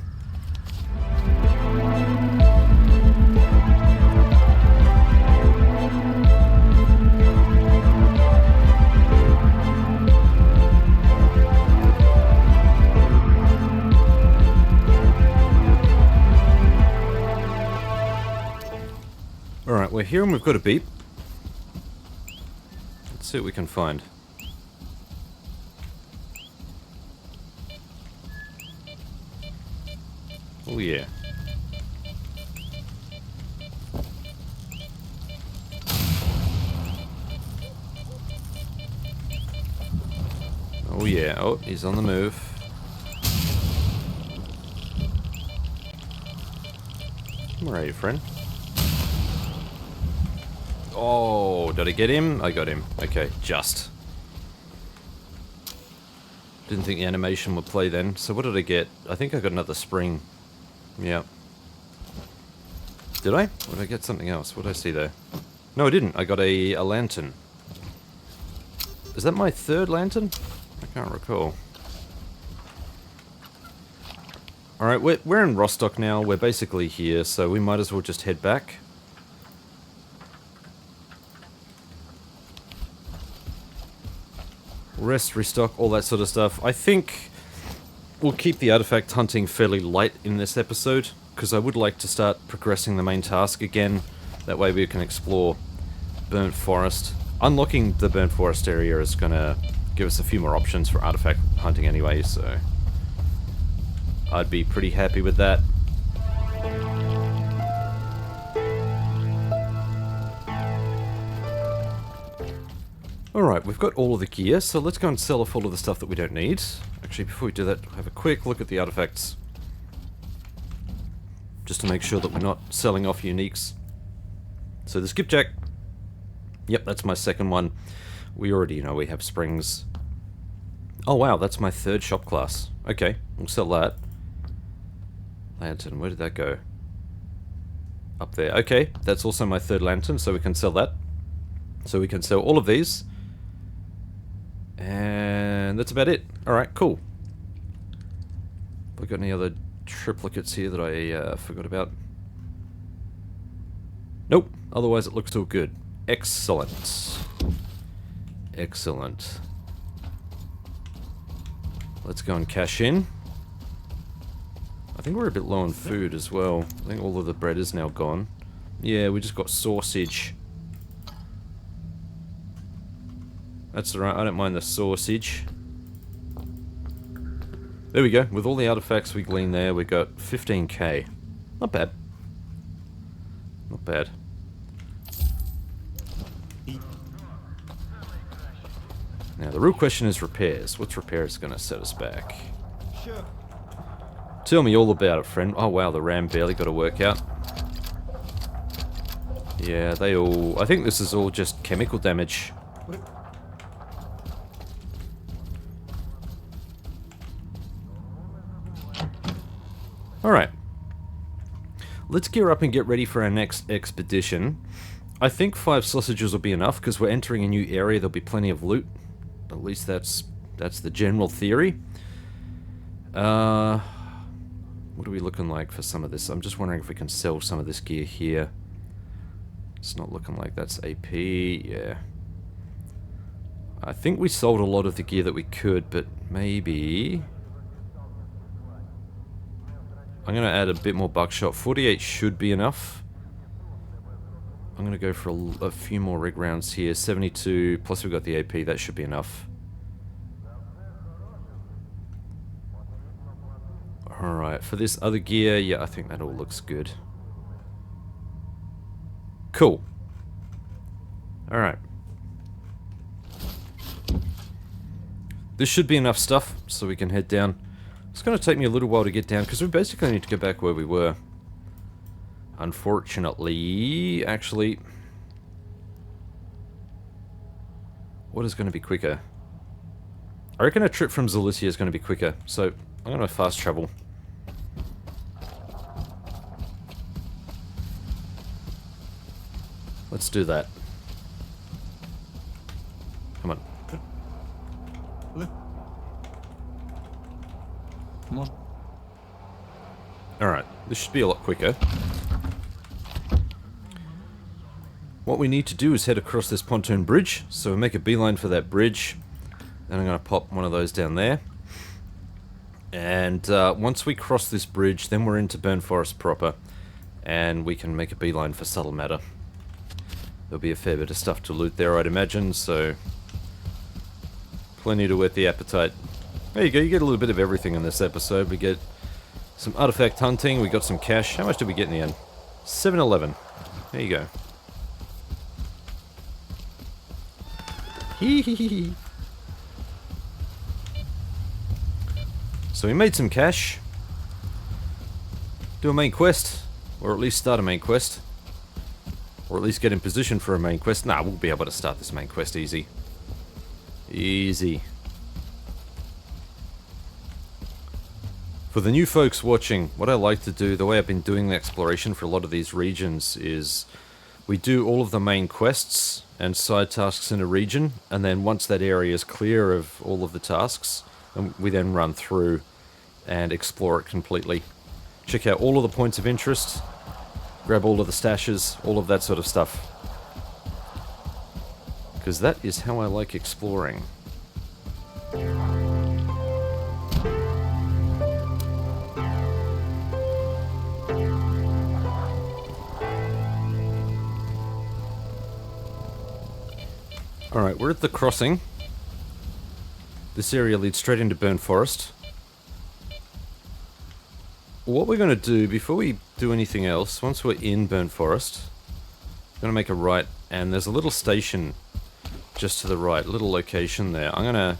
Alright, we're here and we've got a beep. Let's see what we can find. Oh yeah. Oh yeah, oh, he's on the move. Where are you, friend? Oh, did I get him? I got him. Okay, just. Didn't think the animation would play then. So what did I get? I think I got another spring. Yeah. Did I? Or did I get something else? What did I see there? No, I didn't. I got a lantern. Is that my third lantern? I can't recall. Alright, we're in Rostock now. We're basically here, so we might as well just head back. Rest, restock, all that sort of stuff. I think we'll keep the artifact hunting fairly light in this episode, because I would like to start progressing the main task again. That way we can explore Burnt Forest. Unlocking the Burnt Forest area is going to give us a few more options for artifact hunting anyway, so I'd be pretty happy with that. Alright, we've got all of the gear, so let's go and sell off all of the stuff that we don't need. Actually, before we do that, have a quick look at the artifacts. Just to make sure that we're not selling off uniques. So the skipjack. Yep, that's my second one. We already know we have springs. Oh wow, that's my third shop class. Okay, we'll sell that. Lantern, where did that go? Up there. Okay, that's also my third lantern, so we can sell that. So we can sell all of these. And that's about it. Alright, cool. Have I got any other triplicates here that I forgot about? Nope. Otherwise it looks all good. Excellent. Excellent. Let's go and cash in. I think we're a bit low on food as well. I think all of the bread is now gone. Yeah, we just got sausage. That's alright, I don't mind the sausage. There we go. With all the artifacts we gleaned there, we got 15k. Not bad. Not bad. Now, the real question is repairs. What's repairs going to set us back? Sure. Tell me all about it, friend. Oh, wow, the RAM barely got to work out. Yeah, they all... I think this is all just chemical damage. Alright. Let's gear up and get ready for our next expedition. I think 5 sausages will be enough, because we're entering a new area, there'll be plenty of loot. At least that's the general theory. What are we looking like for some of this? I'm just wondering if we can sell some of this gear here. It's not looking like that's AP, yeah. I think we sold a lot of the gear that we could, but maybe... I'm going to add a bit more buckshot. 48 should be enough. I'm going to go for a few more rig rounds here. 72, plus we've got the AP, that should be enough. Alright, for this other gear, yeah, I think that all looks good. Cool. Alright. This should be enough stuff, so we can head down. It's going to take me a little while to get down, because we basically need to go back where we were. Unfortunately, actually... What is going to be quicker? I reckon a trip from Zalicia is going to be quicker, so I'm going to fast travel. Let's do that. Come on. Alright, this should be a lot quicker. What we need to do is head across this pontoon bridge, so we make a beeline for that bridge. Then I'm going to pop one of those down there. And once we cross this bridge, then we're into Burn Forest proper. And we can make a beeline for Subtle Matter. There'll be a fair bit of stuff to loot there, I'd imagine, so... Plenty to whet the appetite. There you go, you get a little bit of everything in this episode. We get some artifact hunting, we got some cash. How much did we get in the end? 711. There you go. Hee hee hee. So we made some cash. Do a main quest. Or at least start a main quest. Or at least get in position for a main quest. Nah, we'll be able to start this main quest easy. Easy. For the new folks watching, what I like to do, the way I've been doing the exploration for a lot of these regions is we do all of the main quests and side tasks in a region, and then once that area is clear of all of the tasks, we then run through and explore it completely. Check out all of the points of interest, grab all of the stashes, all of that sort of stuff. Because that is how I like exploring. Alright, we're at the crossing. This area leads straight into Burn Forest. What we're going to do, before we do anything else, once we're in Burn Forest, we're going to make a right, and there's a little station just to the right, a little location there. I'm going to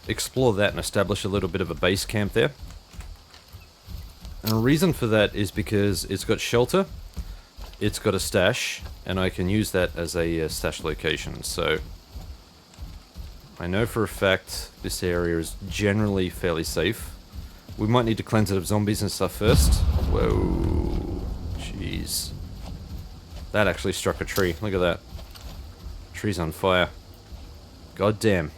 explore that and establish a little bit of a base camp there. And the reason for that is because it's got shelter, it's got a stash, and I can use that as a stash location, so... I know for a fact this area is generally fairly safe. We might need to cleanse it of zombies and stuff first. Whoa. Jeez. That actually struck a tree. Look at that. Tree's on fire. God damn.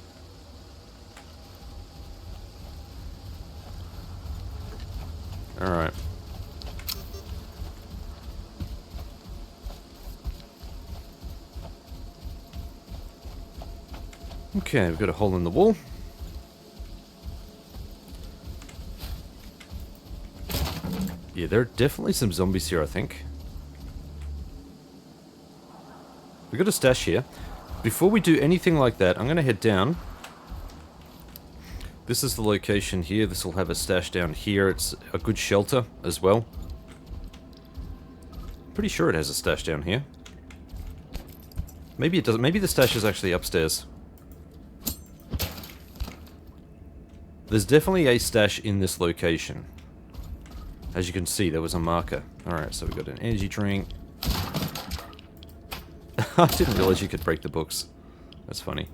Alright. Okay, we've got a hole in the wall. Yeah, there are definitely some zombies here, I think. We've got a stash here. Before we do anything like that, I'm going to head down. This is the location here. This will have a stash down here. It's a good shelter as well. Pretty sure it has a stash down here. Maybe it doesn't. Maybe the stash is actually upstairs. There's definitely a stash in this location. As you can see, there was a marker. Alright, so we've got an energy drink. I didn't realize you could break the books. That's funny.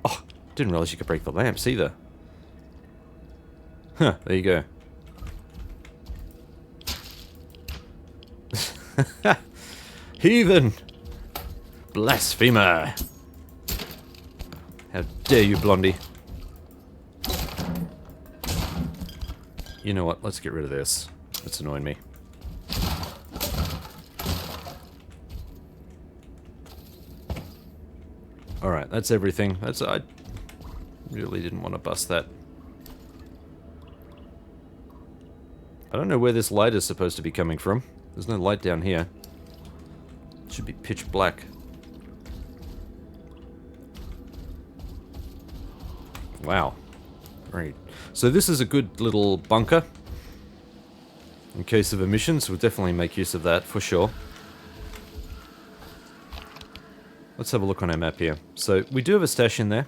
Oh, didn't realize you could break the lamps either. Huh, there you go. Heathen! Blasphemer! How dare you, Blondie? You know what? Let's get rid of this. It's annoying me. Alright, that's everything. I really didn't want to bust that. I don't know where this light is supposed to be coming from. There's no light down here. It should be pitch black. Wow. Right. So this is a good little bunker. In case of emissions, we'll definitely make use of that, for sure. Let's have a look on our map here. So, we do have a stash in there.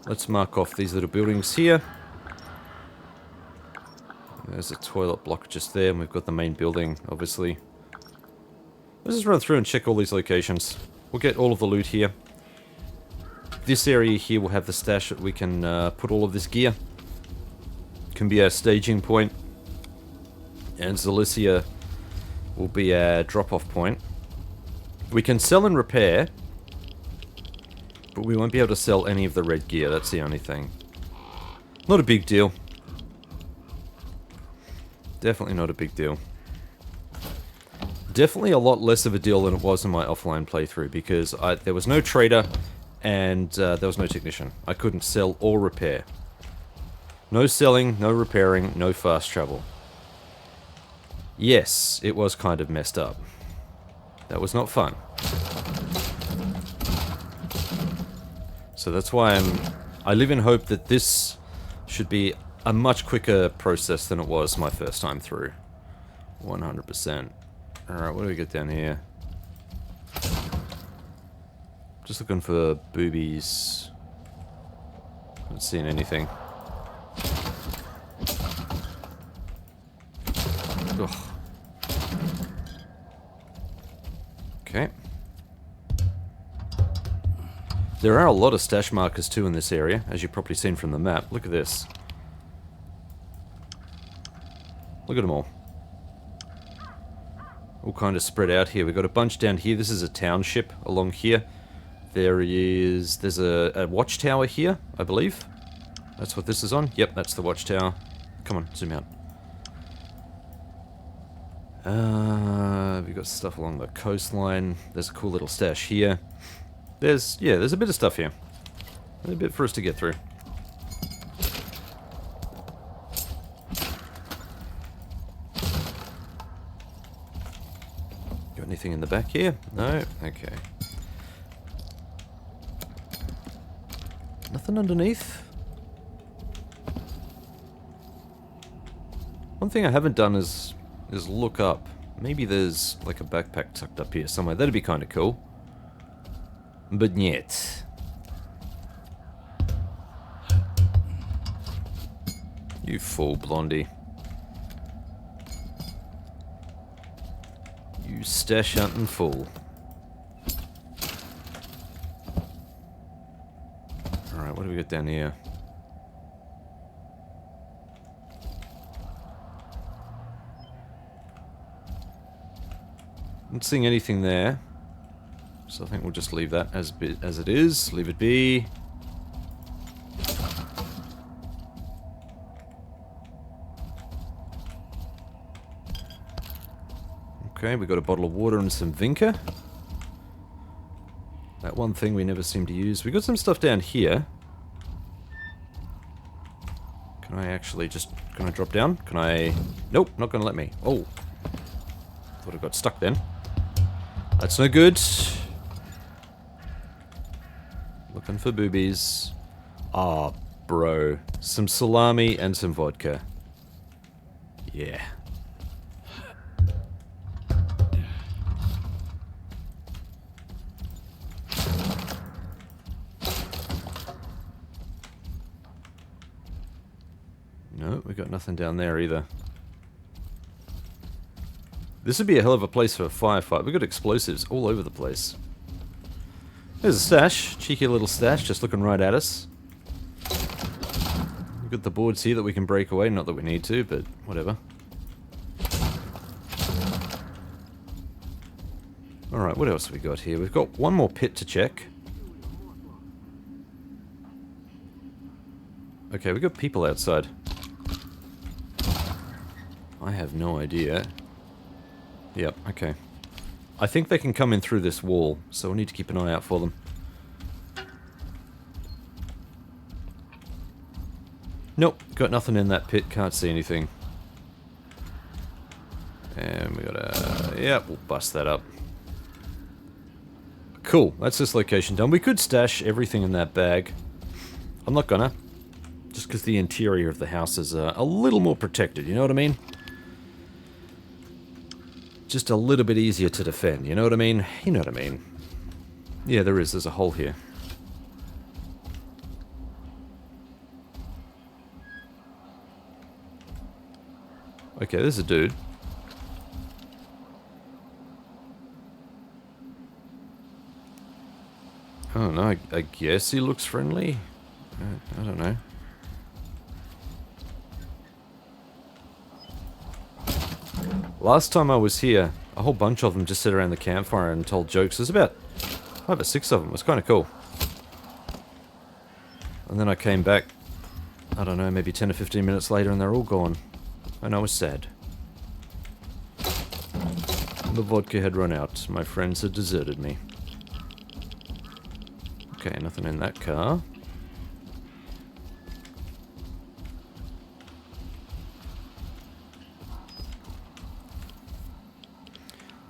Let's mark off these little buildings here. There's a toilet block just there, and we've got the main building, obviously. Let's just run through and check all these locations. We'll get all of the loot here. This area here will have the stash that we can put all of this gear. Can be our staging point. And Zalicia will be our drop-off point. We can sell and repair, but we won't be able to sell any of the red gear, that's the only thing. Not a big deal. Definitely not a big deal. Definitely a lot less of a deal than it was in my offline playthrough, because there was no trader, and there was no technician. I couldn't sell or repair. No selling, no repairing, no fast travel. Yes, it was kind of messed up. That was not fun. So that's why I live in hope that this should be a much quicker process than it was my first time through. 100%. Alright, what do we get down here? Just looking for boobies. Haven't seen anything. Ugh. Okay. There are a lot of stash markers too in this area, as you've probably seen from the map. Look at this. Look at them all. All kind of spread out here. We've got a bunch down here. This is a township along here. There's a watchtower here, I believe. That's what this is on. Yep, that's the watchtower. Come on, zoom out. We've got stuff along the coastline. There's a cool little stash here. There's a bit of stuff here. A bit for us to get through. Got anything in the back here? No? Okay. Nothing underneath? One thing I haven't done is look up. Maybe there's like a backpack tucked up here somewhere. That'd be kind of cool. But yet. You fool, Blondie. You stash hunting fool. Alright, what do we got down here? Not seeing anything there, so I think we'll just leave that as it is. Leave it be. Okay, we got a bottle of water and some Vinca. That one thing we never seem to use. We got some stuff down here. Can I actually just... Can I drop down? Can I... Nope, not gonna let me. Oh. Thought I got stuck then. That's no good. Looking for boobies. Ah, bro. Some salami and some vodka. Yeah. No, we got nothing down there either. This would be a hell of a place for a firefight. We got explosives all over the place. There's a stash. Cheeky little stash just looking right at us. We've got the boards here that we can break away. Not that we need to, but whatever. Alright, what else have we got here? We've got one more pit to check. Okay, we've got people outside. I have no idea. Yep, okay. I think they can come in through this wall, so we'll need to keep an eye out for them. Nope, got nothing in that pit, can't see anything. And we gotta... Yep, we'll bust that up. Cool, that's this location done. We could stash everything in that bag. I'm not gonna. Just because the interior of the house is a little more protected, you know what I mean? Just a little bit easier to defend, you know what I mean? You know what I mean. Yeah, there's a hole here. Okay, there's a dude. Oh no, I guess he looks friendly. I don't know. Last time I was here, a whole bunch of them just sat around the campfire and told jokes. There's about 5 or 6 of them. It was kind of cool. And then I came back, I don't know, maybe 10 or 15 minutes later and they're all gone. And I was sad. The vodka had run out. My friends had deserted me. Okay, nothing in that car.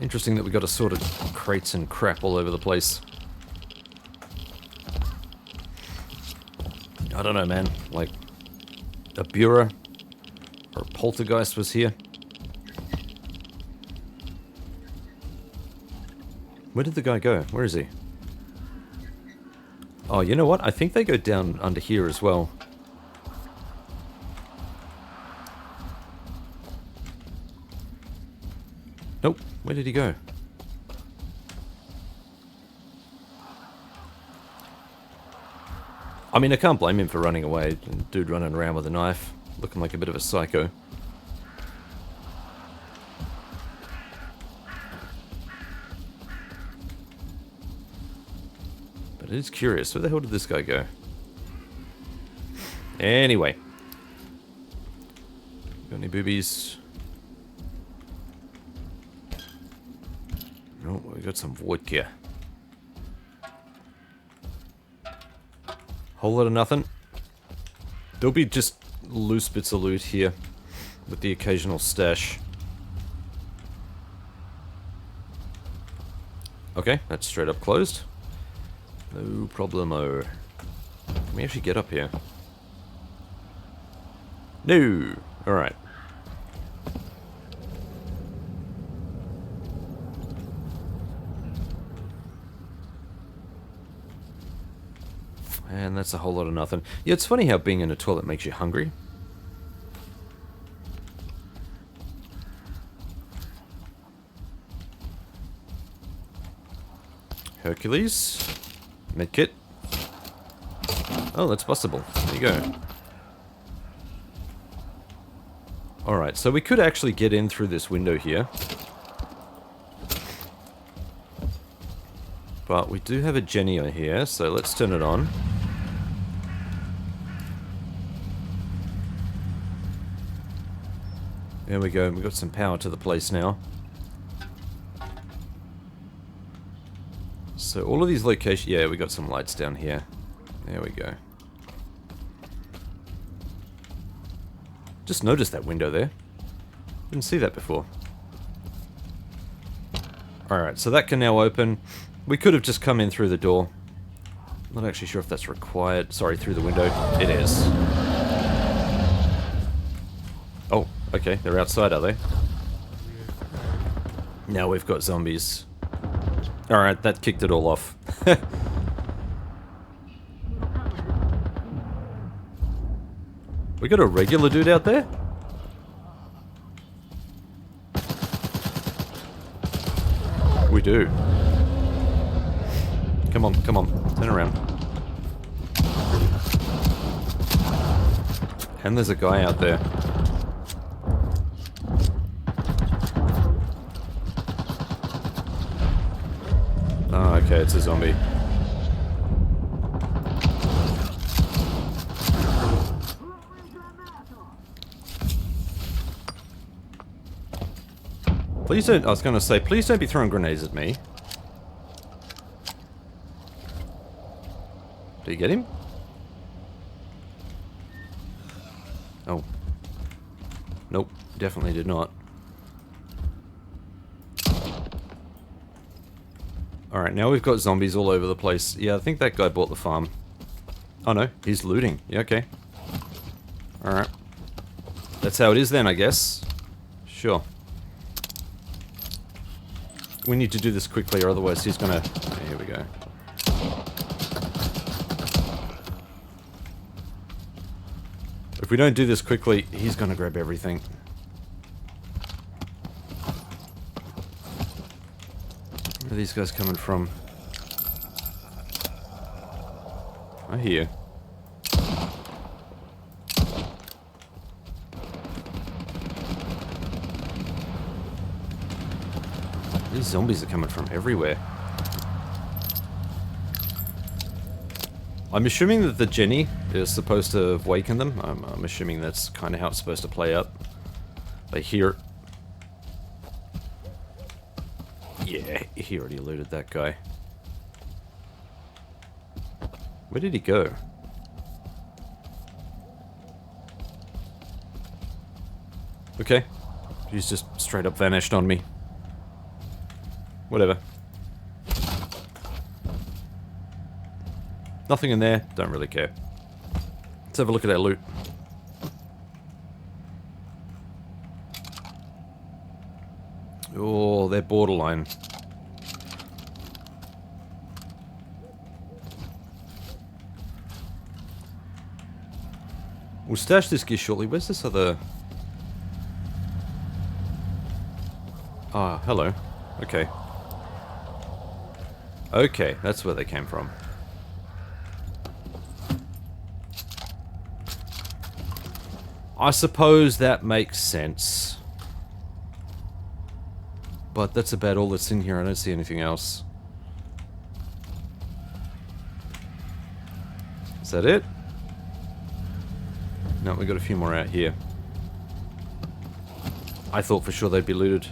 Interesting that we got assorted crates and crap all over the place. I don't know, man. Like, a bureau or a poltergeist was here. Where did the guy go? Where is he? Oh, you know what? I think they go down under here as well. Nope. Where did he go? I mean, I can't blame him for running away. Dude running around with a knife, looking like a bit of a psycho. But it is curious. Where the hell did this guy go? Anyway. Got any boobies? Oh, we got some vodka. Whole lot of nothing. There'll be just loose bits of loot here with the occasional stash. Okay, that's straight up closed. No problemo. Can we actually get up here? No! Alright. And that's a whole lot of nothing. Yeah, it's funny how being in a toilet makes you hungry. Hercules. Medkit. Oh, that's bustable. There you go. Alright, so we could actually get in through this window here. But we do have a genio here, so let's turn it on. There we go, we've got some power to the place now. So all of these locations... Yeah, we got some lights down here. There we go. Just noticed that window there. Didn't see that before. Alright, so that can now open. We could have just come in through the door. Not actually sure if that's required. Sorry, through the window. It is. Oh, okay. They're outside, are they? Now we've got zombies. Alright, that kicked it all off. We got a regular dude out there? We do. Come on, come on. Turn around. And there's a guy out there. Oh, okay, it's a zombie. Please don't, I was gonna say, please don't be throwing grenades at me. Did you get him? Oh. Nope, definitely did not. Alright, now we've got zombies all over the place. Yeah, I think that guy bought the farm. Oh no, he's looting. Yeah, okay. Alright. That's how it is then, I guess. Sure. We need to do this quickly, or otherwise he's gonna... Oh, here we go. If we don't do this quickly, he's gonna grab everything. Where are these guys coming from? I hear. These zombies are coming from everywhere. I'm assuming that the Jenny is supposed to awaken them. I'm assuming that's kind of how it's supposed to play out. They hear it. Yeah, he already looted that guy. Where did he go? Okay. He's just straight up vanished on me. Whatever. Nothing in there. Don't really care. Let's have a look at our loot. Oh, they're borderline. We'll stash this gear shortly. Where's this other... Ah, hello. Okay. Okay, that's where they came from. I suppose that makes sense. But that's about all that's in here. I don't see anything else. Is that it? No, we got a few more out here. I thought for sure they'd be looted.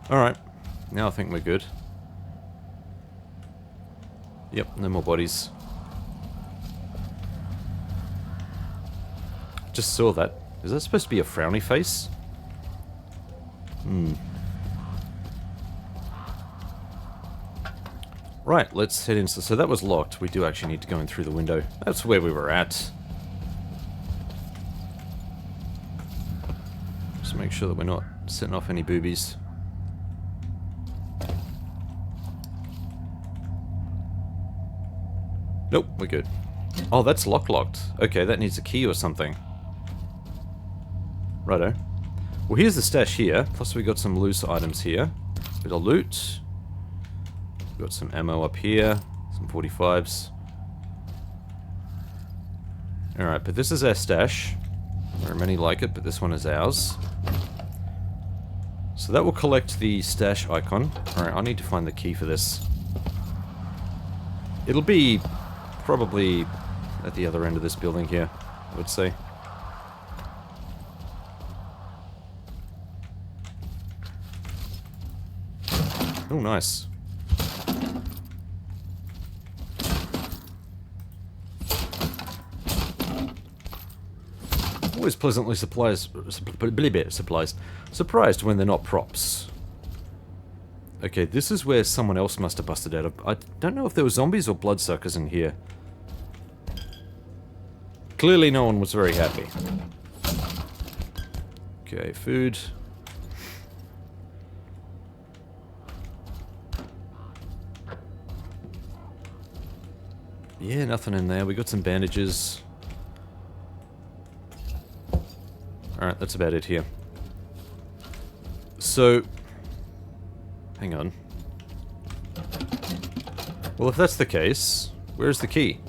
Alright, now I think we're good. Yep, no more bodies. Just saw that. Is that supposed to be a frowny face? Right, let's head in. So that was locked. We do actually need to go in through the window. That's where we were at. Just make sure that we're not setting off any boobies. Nope, we're good. Oh, that's locked. Okay, that needs a key or something. Righto. Well, here's the stash here. Plus we got some loose items here. Bit of loot. We've got some ammo up here. Some 45s. Alright, but this is our stash. There are many like it, but this one is ours. So that will collect the stash icon. Alright, I need to find the key for this. It'll be... probably at the other end of this building here, I would say. Oh, nice. Always pleasantly surprised when they're not props. Okay, this is where someone else must have busted out of. I don't know if there were zombies or bloodsuckers in here. Clearly no one was very happy. Okay, food. Yeah, nothing in there. We got some bandages. Alright, that's about it here. So, hang on. Well, if that's the case, where's the key?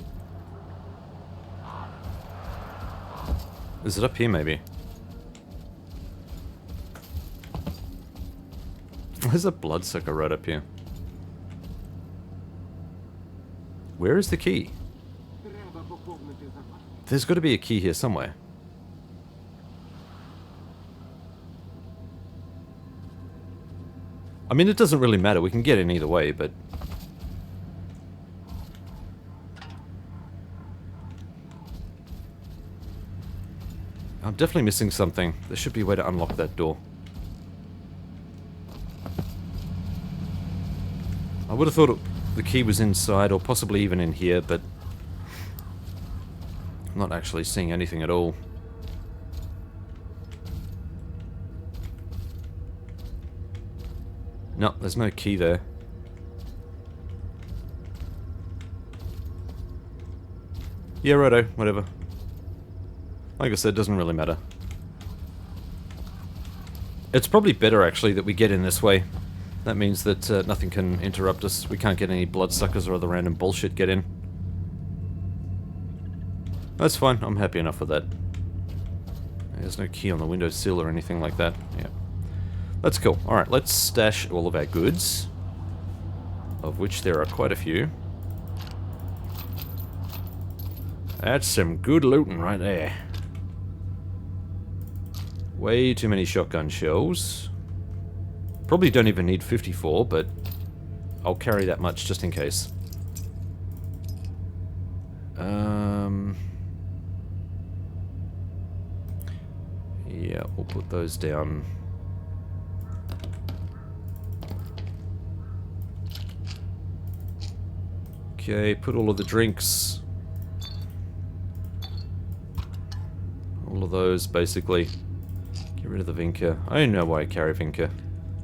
Is it up here, maybe? There's a bloodsucker right up here. Where is the key? There's got to be a key here somewhere. I mean, it doesn't really matter. We can get in either way, but... I'm definitely missing something. There should be a way to unlock that door. I would have thought the key was inside, or possibly even in here, but... I'm not actually seeing anything at all. No, there's no key there. Yeah, righto, whatever. Like I said, doesn't really matter. It's probably better, actually, that we get in this way. That means that nothing can interrupt us. We can't get any bloodsuckers or other random bullshit get in. That's fine, I'm happy enough with that. There's no key on the windowsill or anything like that. Yeah. That's cool. Alright, let's stash all of our goods. Of which there are quite a few. That's some good looting right there. Way too many shotgun shells. Probably don't even need 54, but I'll carry that much just in case. Yeah, we'll put those down. Okay, put all of the drinks. All of those, basically. Get rid of the Vinca. I don't know why I carry Vinca.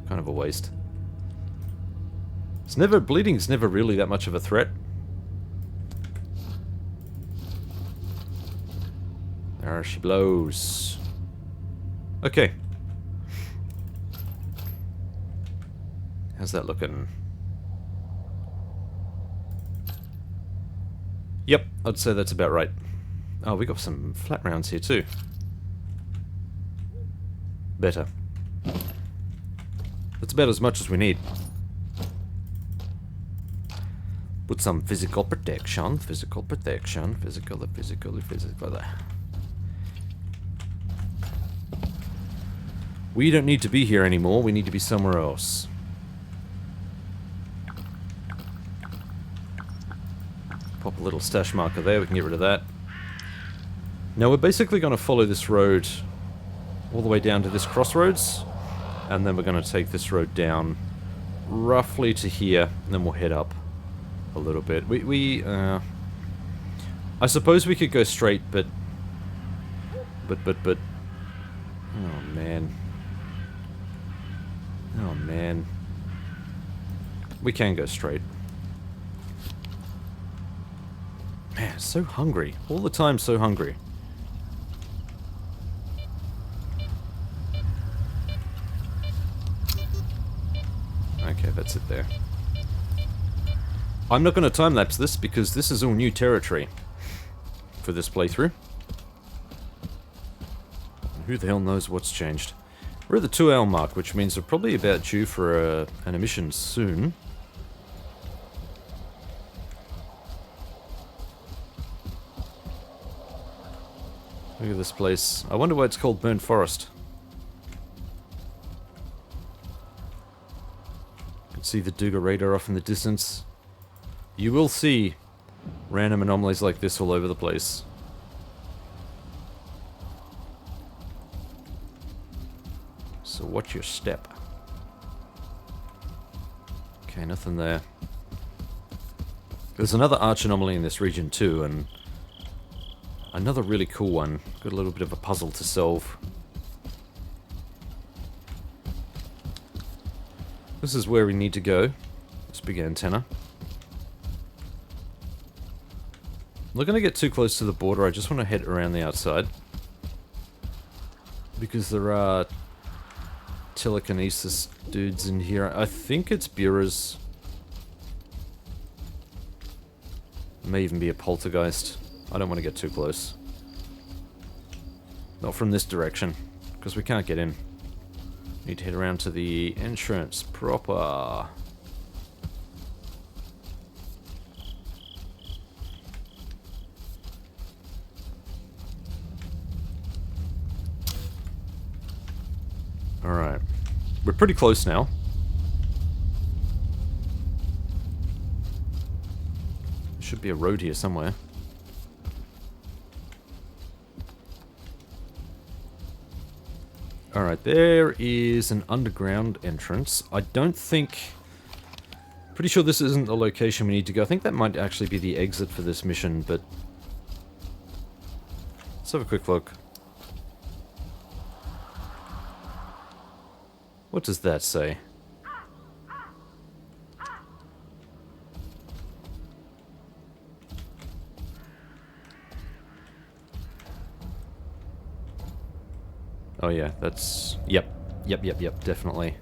Kind of a waste. Bleeding's never really that much of a threat. There she blows. Okay. How's that looking? Yep, I'd say that's about right. Oh, we got some flat rounds here too. Better. That's about as much as we need. Put some physical protection, physical. We don't need to be here anymore, we need to be somewhere else. Pop a little stash marker there, we can get rid of that. Now we're basically going to follow this road all the way down to this crossroads, and then we're going to take this road down roughly to here, and then we'll head up a little bit. I suppose we could go straight, but... Oh, man. Oh, man. We can go straight. Man, so hungry. All the time so hungry. Okay, that's it there. I'm not going to time-lapse this because this is all new territory for this playthrough. Who the hell knows what's changed? We're at the 2-hour mark, which means we're probably about due for an emission soon. Look at this place. I wonder why it's called Burnt Forest. see the Duga radar off in the distance. You will see random anomalies like this all over the place. So watch your step. Okay, nothing there. There's another arch anomaly in this region too, and another really cool one. Got a little bit of a puzzle to solve. This is where we need to go. This big antenna. I'm not going to get too close to the border, I just want to head around the outside. Because there are telekinesis dudes in here. I think it's Bureau's. May even be a poltergeist. I don't want to get too close. Not from this direction, because we can't get in. Need to head around to the entrance proper. Alright. We're pretty close now. There should be a road here somewhere. Alright, there is an underground entrance. I don't think... Pretty sure this isn't the location we need to go. I think that might actually be the exit for this mission, but... Let's have a quick look. What does that say? Oh yeah, that's... Yep, definitely.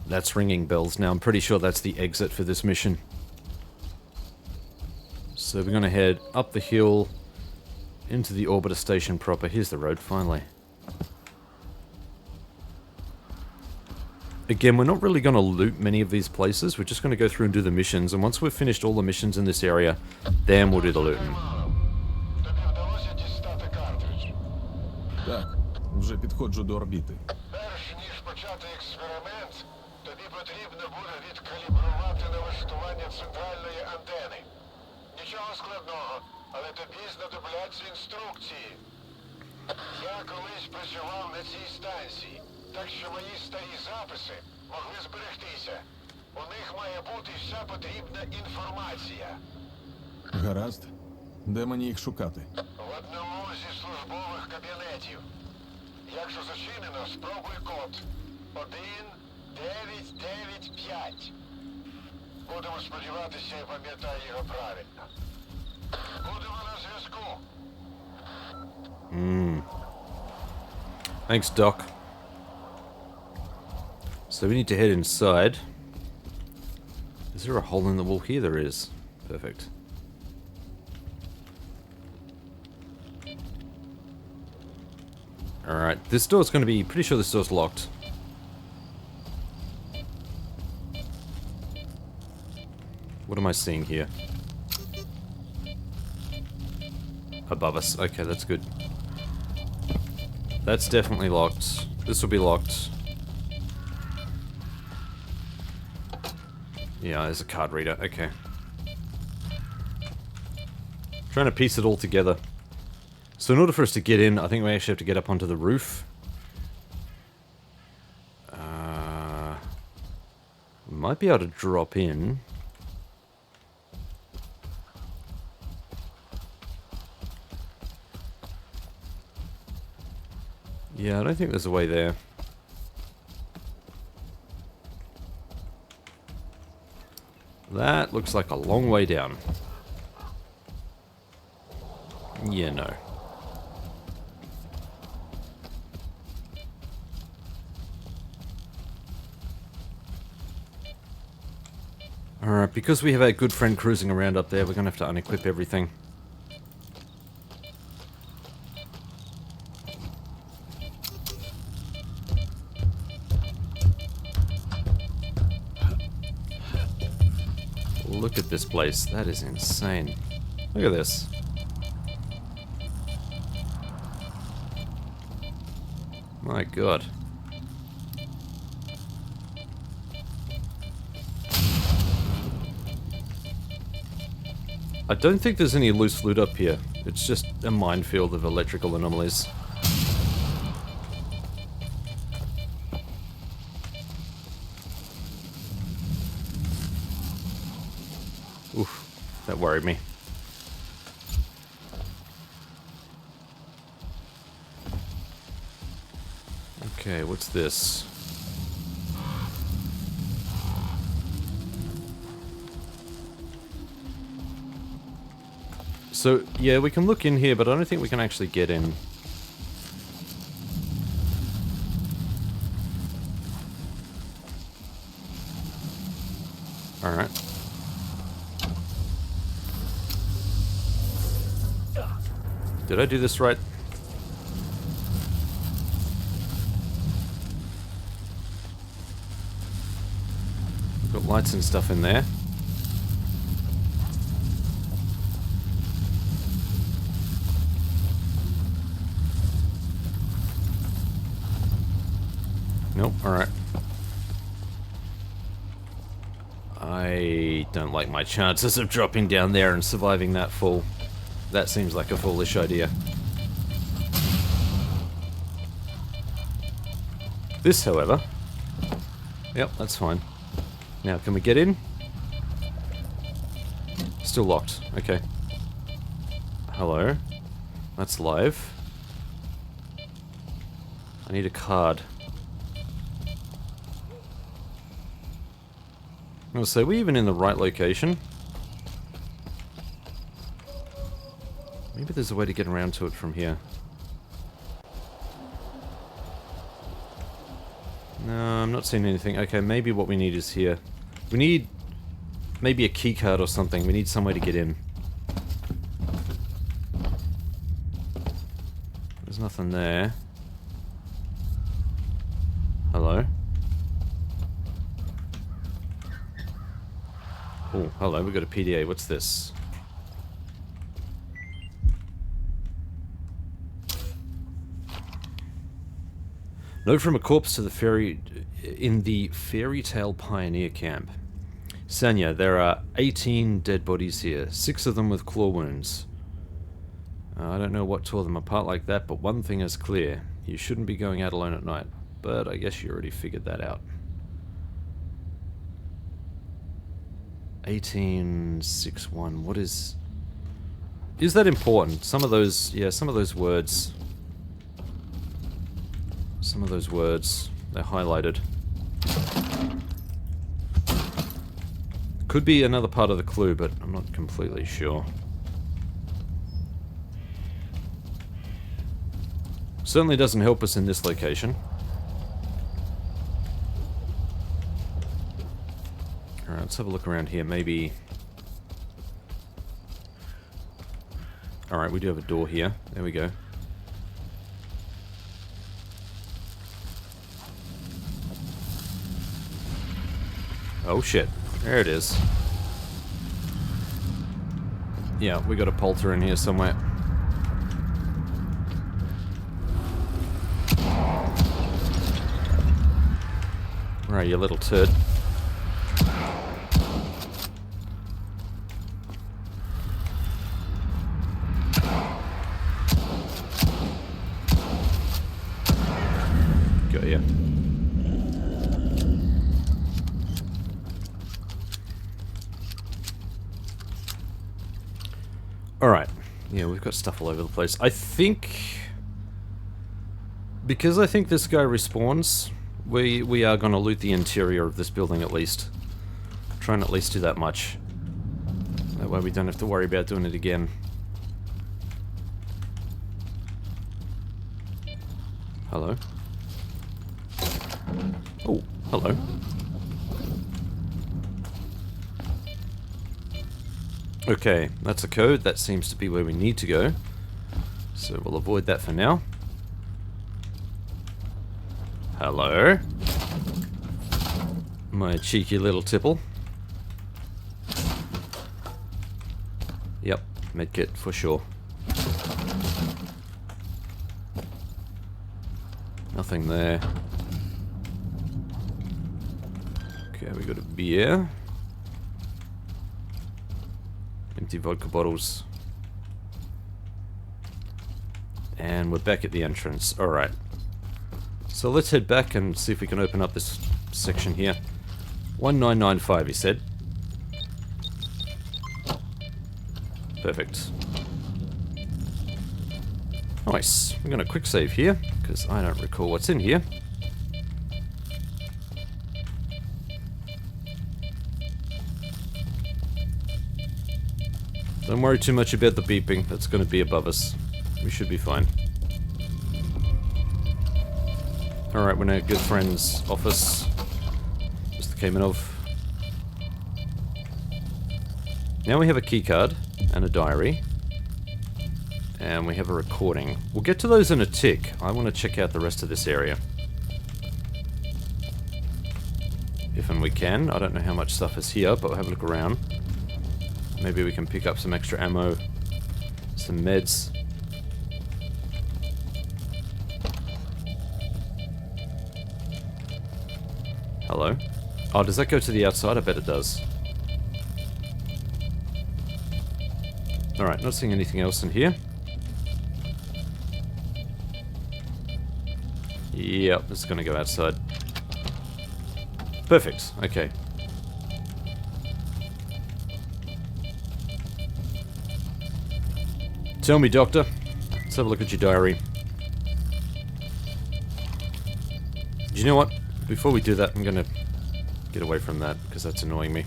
That's ringing bells now. I'm pretty sure that's the exit for this mission. So we're gonna head up the hill into the orbiter station proper. Here's the road, finally. Again, we're not really gonna loot many of these places. We're just gonna go through and do the missions, and once we've finished all the missions in this area, then we'll do the looting. Так, вже підходжу до орбіти. Перш ніж почати експеримент, тобі потрібно буде відкалібрувати налаштування центральної антени. Нічого складного, але тобі знадобляться інструкції. Я колись працював на цій станції, так що мої старі записи могли зберегтися. У них має бути вся потрібна інформація. Гаразд. Де мені їх шукати? В одному зі службових кабінетів. Якщо зачинено, спробуй код. 1995. Будемо сподіватися, я пам'ятаю його правильно. Будемо на зв'язку. Thanks, Doc. So we need to head inside. Is there a hole in the wall here? There is. Perfect. Alright, this door's going to be... Pretty sure this door's locked. What am I seeing here? Above us. Okay, that's good. That's definitely locked. This will be locked. Yeah, there's a card reader. Okay. Trying to piece it all together. So in order for us to get in, I think we actually have to get up onto the roof. Might be able to drop in. Yeah, I don't think there's a way there. That looks like a long way down. Yeah, no. Alright, because we have our good friend cruising around up there, we're gonna have to unequip everything. Look at this place. That is insane. Look at this. My god. I don't think there's any loose loot up here. It's just a minefield of electrical anomalies. Oof, that worried me. Okay, what's this? So, yeah, we can look in here, but I don't think we can actually get in. Alright. Did I do this right? Got lights and stuff in there. Nope, alright. I don't like my chances of dropping down there and surviving that fall. That seems like a foolish idea. This, however... Yep, that's fine. Now, can we get in? Still locked. Okay. Hello. That's live. I need a card. I'll say, are we even in the right location? Maybe there's a way to get around to it from here. No, I'm not seeing anything. Okay, maybe what we need is here. We need maybe a key card or something. We need somewhere to get in. There's nothing there. Hello? Oh, hello, we got a PDA. What's this? Note from a corpse to the fairy... in the Fairy Tale Pioneer Camp. Sanya, there are 18 dead bodies here. 6 of them with claw wounds. I don't know what tore them apart like that, but one thing is clear. You shouldn't be going out alone at night. But I guess you already figured that out. 1861. What is... Is that important? Some of those... Yeah, some of those words... Some of those words... They're highlighted. Could be another part of the clue, but I'm not completely sure. Certainly doesn't help us in this location. Alright, let's have a look around here. Maybe... Alright, we do have a door here. There we go. Oh shit. There it is. Yeah, we got a polter in here somewhere. Right, you little turd. Got ya. Alright. Yeah, we've got stuff all over the place. I think... Because I think this guy respawns, we are going to loot the interior of this building at least. Try and at least do that much. That way we don't have to worry about doing it again. Hello? Oh, hello. Okay, that's a code. That seems to be where we need to go. So we'll avoid that for now. Hello? My cheeky little tipple. Yep, medkit for sure. Nothing there. Okay, we got a beer. Empty vodka bottles. And we're back at the entrance. Alright. So let's head back and see if we can open up this section here. 1995, he said. Perfect. Nice. We're going to quick save here, because I don't recall what's in here. Don't worry too much about the beeping. That's going to be above us. We should be fine. Alright, we're in our good friend's office. Mr. Kamenov. Now we have a keycard and a diary. And we have a recording. We'll get to those in a tick. I want to check out the rest of this area. If and we can. I don't know how much stuff is here, but we'll have a look around. Maybe we can pick up some extra ammo. Some meds. Hello? Oh, does that go to the outside? I bet it does. Alright, not seeing anything else in here. Yep, this is gonna go outside. Perfect, okay. Tell me, Doctor. Let's have a look at your diary. Do you know what? Before we do that, I'm gonna get away from that, because that's annoying me.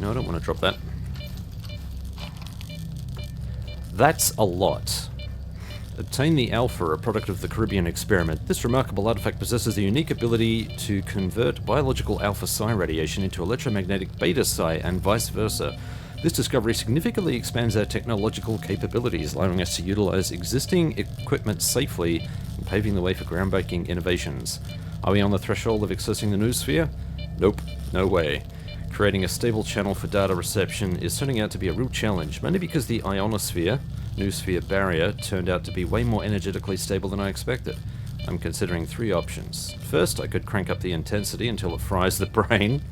No, I don't want to drop that. That's a lot. Obtain the Alpha, a product of the Caribbean experiment. This remarkable artifact possesses the unique ability to convert biological alpha psi radiation into electromagnetic beta psi and vice versa. This discovery significantly expands our technological capabilities, allowing us to utilize existing equipment safely and paving the way for groundbreaking innovations. Are we on the threshold of accessing the noosphere? Nope, no way. Creating a stable channel for data reception is turning out to be a real challenge, mainly because the ionosphere, noosphere barrier, turned out to be way more energetically stable than I expected. I'm considering three options. First, I could crank up the intensity until it fries the brain.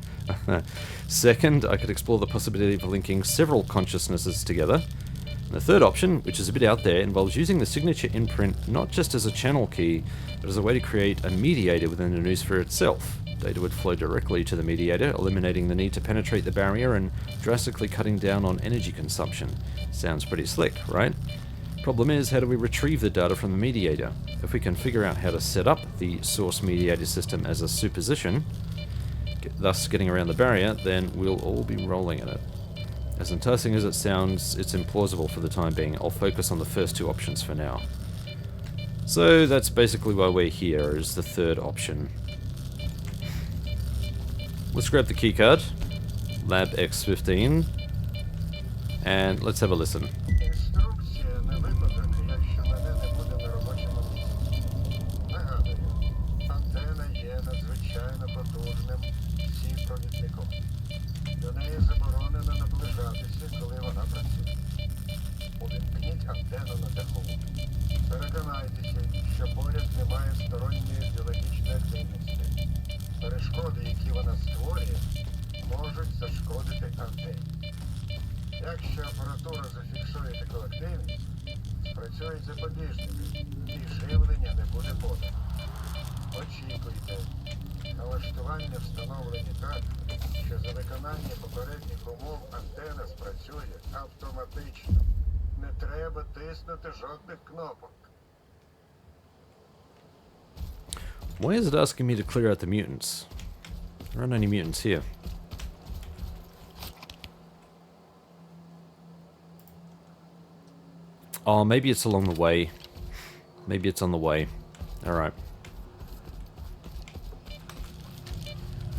Second, I could explore the possibility of linking several consciousnesses together. And the third option, which is a bit out there, involves using the signature imprint not just as a channel key, but as a way to create a mediator within the noosphere itself. Data would flow directly to the mediator, eliminating the need to penetrate the barrier and drastically cutting down on energy consumption. Sounds pretty slick, right? Problem is, how do we retrieve the data from the mediator? If we can figure out how to set up the source mediator system as a supposition, thus getting around the barrier, then we'll all be rolling in it. As enticing as it sounds, it's implausible for the time being. I'll focus on the first two options for now. So that's basically why we're here, is the third option. Let's grab the keycard, Lab X15, and let's have a listen. Інструкція не випадок, якщо мене не буде на робочому місці. Нагадую, антена є надзвичайно потужним всіпровідником. До неї заборонено наближатися, коли вона працює. Увімкніть антенну на даху. Переконайтеся, що поряд немає сторонньої біологічної активності. Перешкоди, які вона створює, можуть зашкодити антені. Якщо апаратура зафіксує таку активність, спрацюють запобіжники і живлення не буде подано. Очікуйте. Налаштування встановлені так, що за виконання попередніх умов антена спрацює автоматично. Не треба тиснути жодних кнопок. Why is it asking me to clear out the mutants? There aren't any mutants here. Oh, maybe it's along the way. Maybe it's on the way. Alright.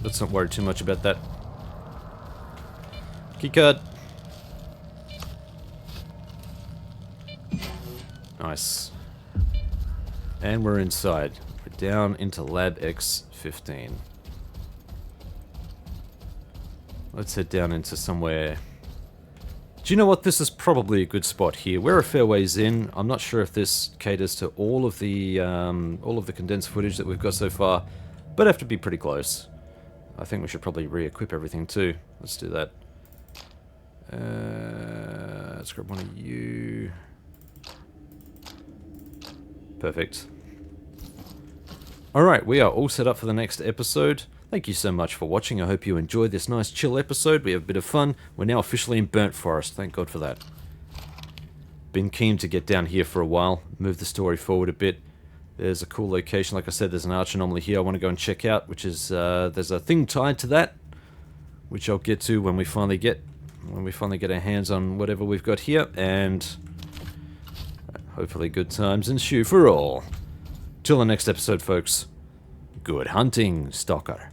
Let's not worry too much about that. Keycard. Nice. And we're inside. We're down into Lab X15. Let's head down into somewhere. Do you know what? This is probably a good spot here. We're a fair ways in. I'm not sure if this caters to all of the condensed footage that we've got so far, but I have to be pretty close. I think we should probably re-equip everything too. Let's do that. Let's grab one of you. Perfect. Alright, we are all set up for the next episode. Thank you so much for watching. I hope you enjoyed this nice chill episode. We have a bit of fun. We're now officially in Burnt Forest. Thank God for that. Been keen to get down here for a while. Move the story forward a bit. There's a cool location. Like I said, there's an arch anomaly here I want to go and check out, which is, there's a thing tied to that, which I'll get to when we finally get our hands on whatever we've got here, and hopefully good times ensue for all. Till the next episode, folks. Good hunting, Stalker.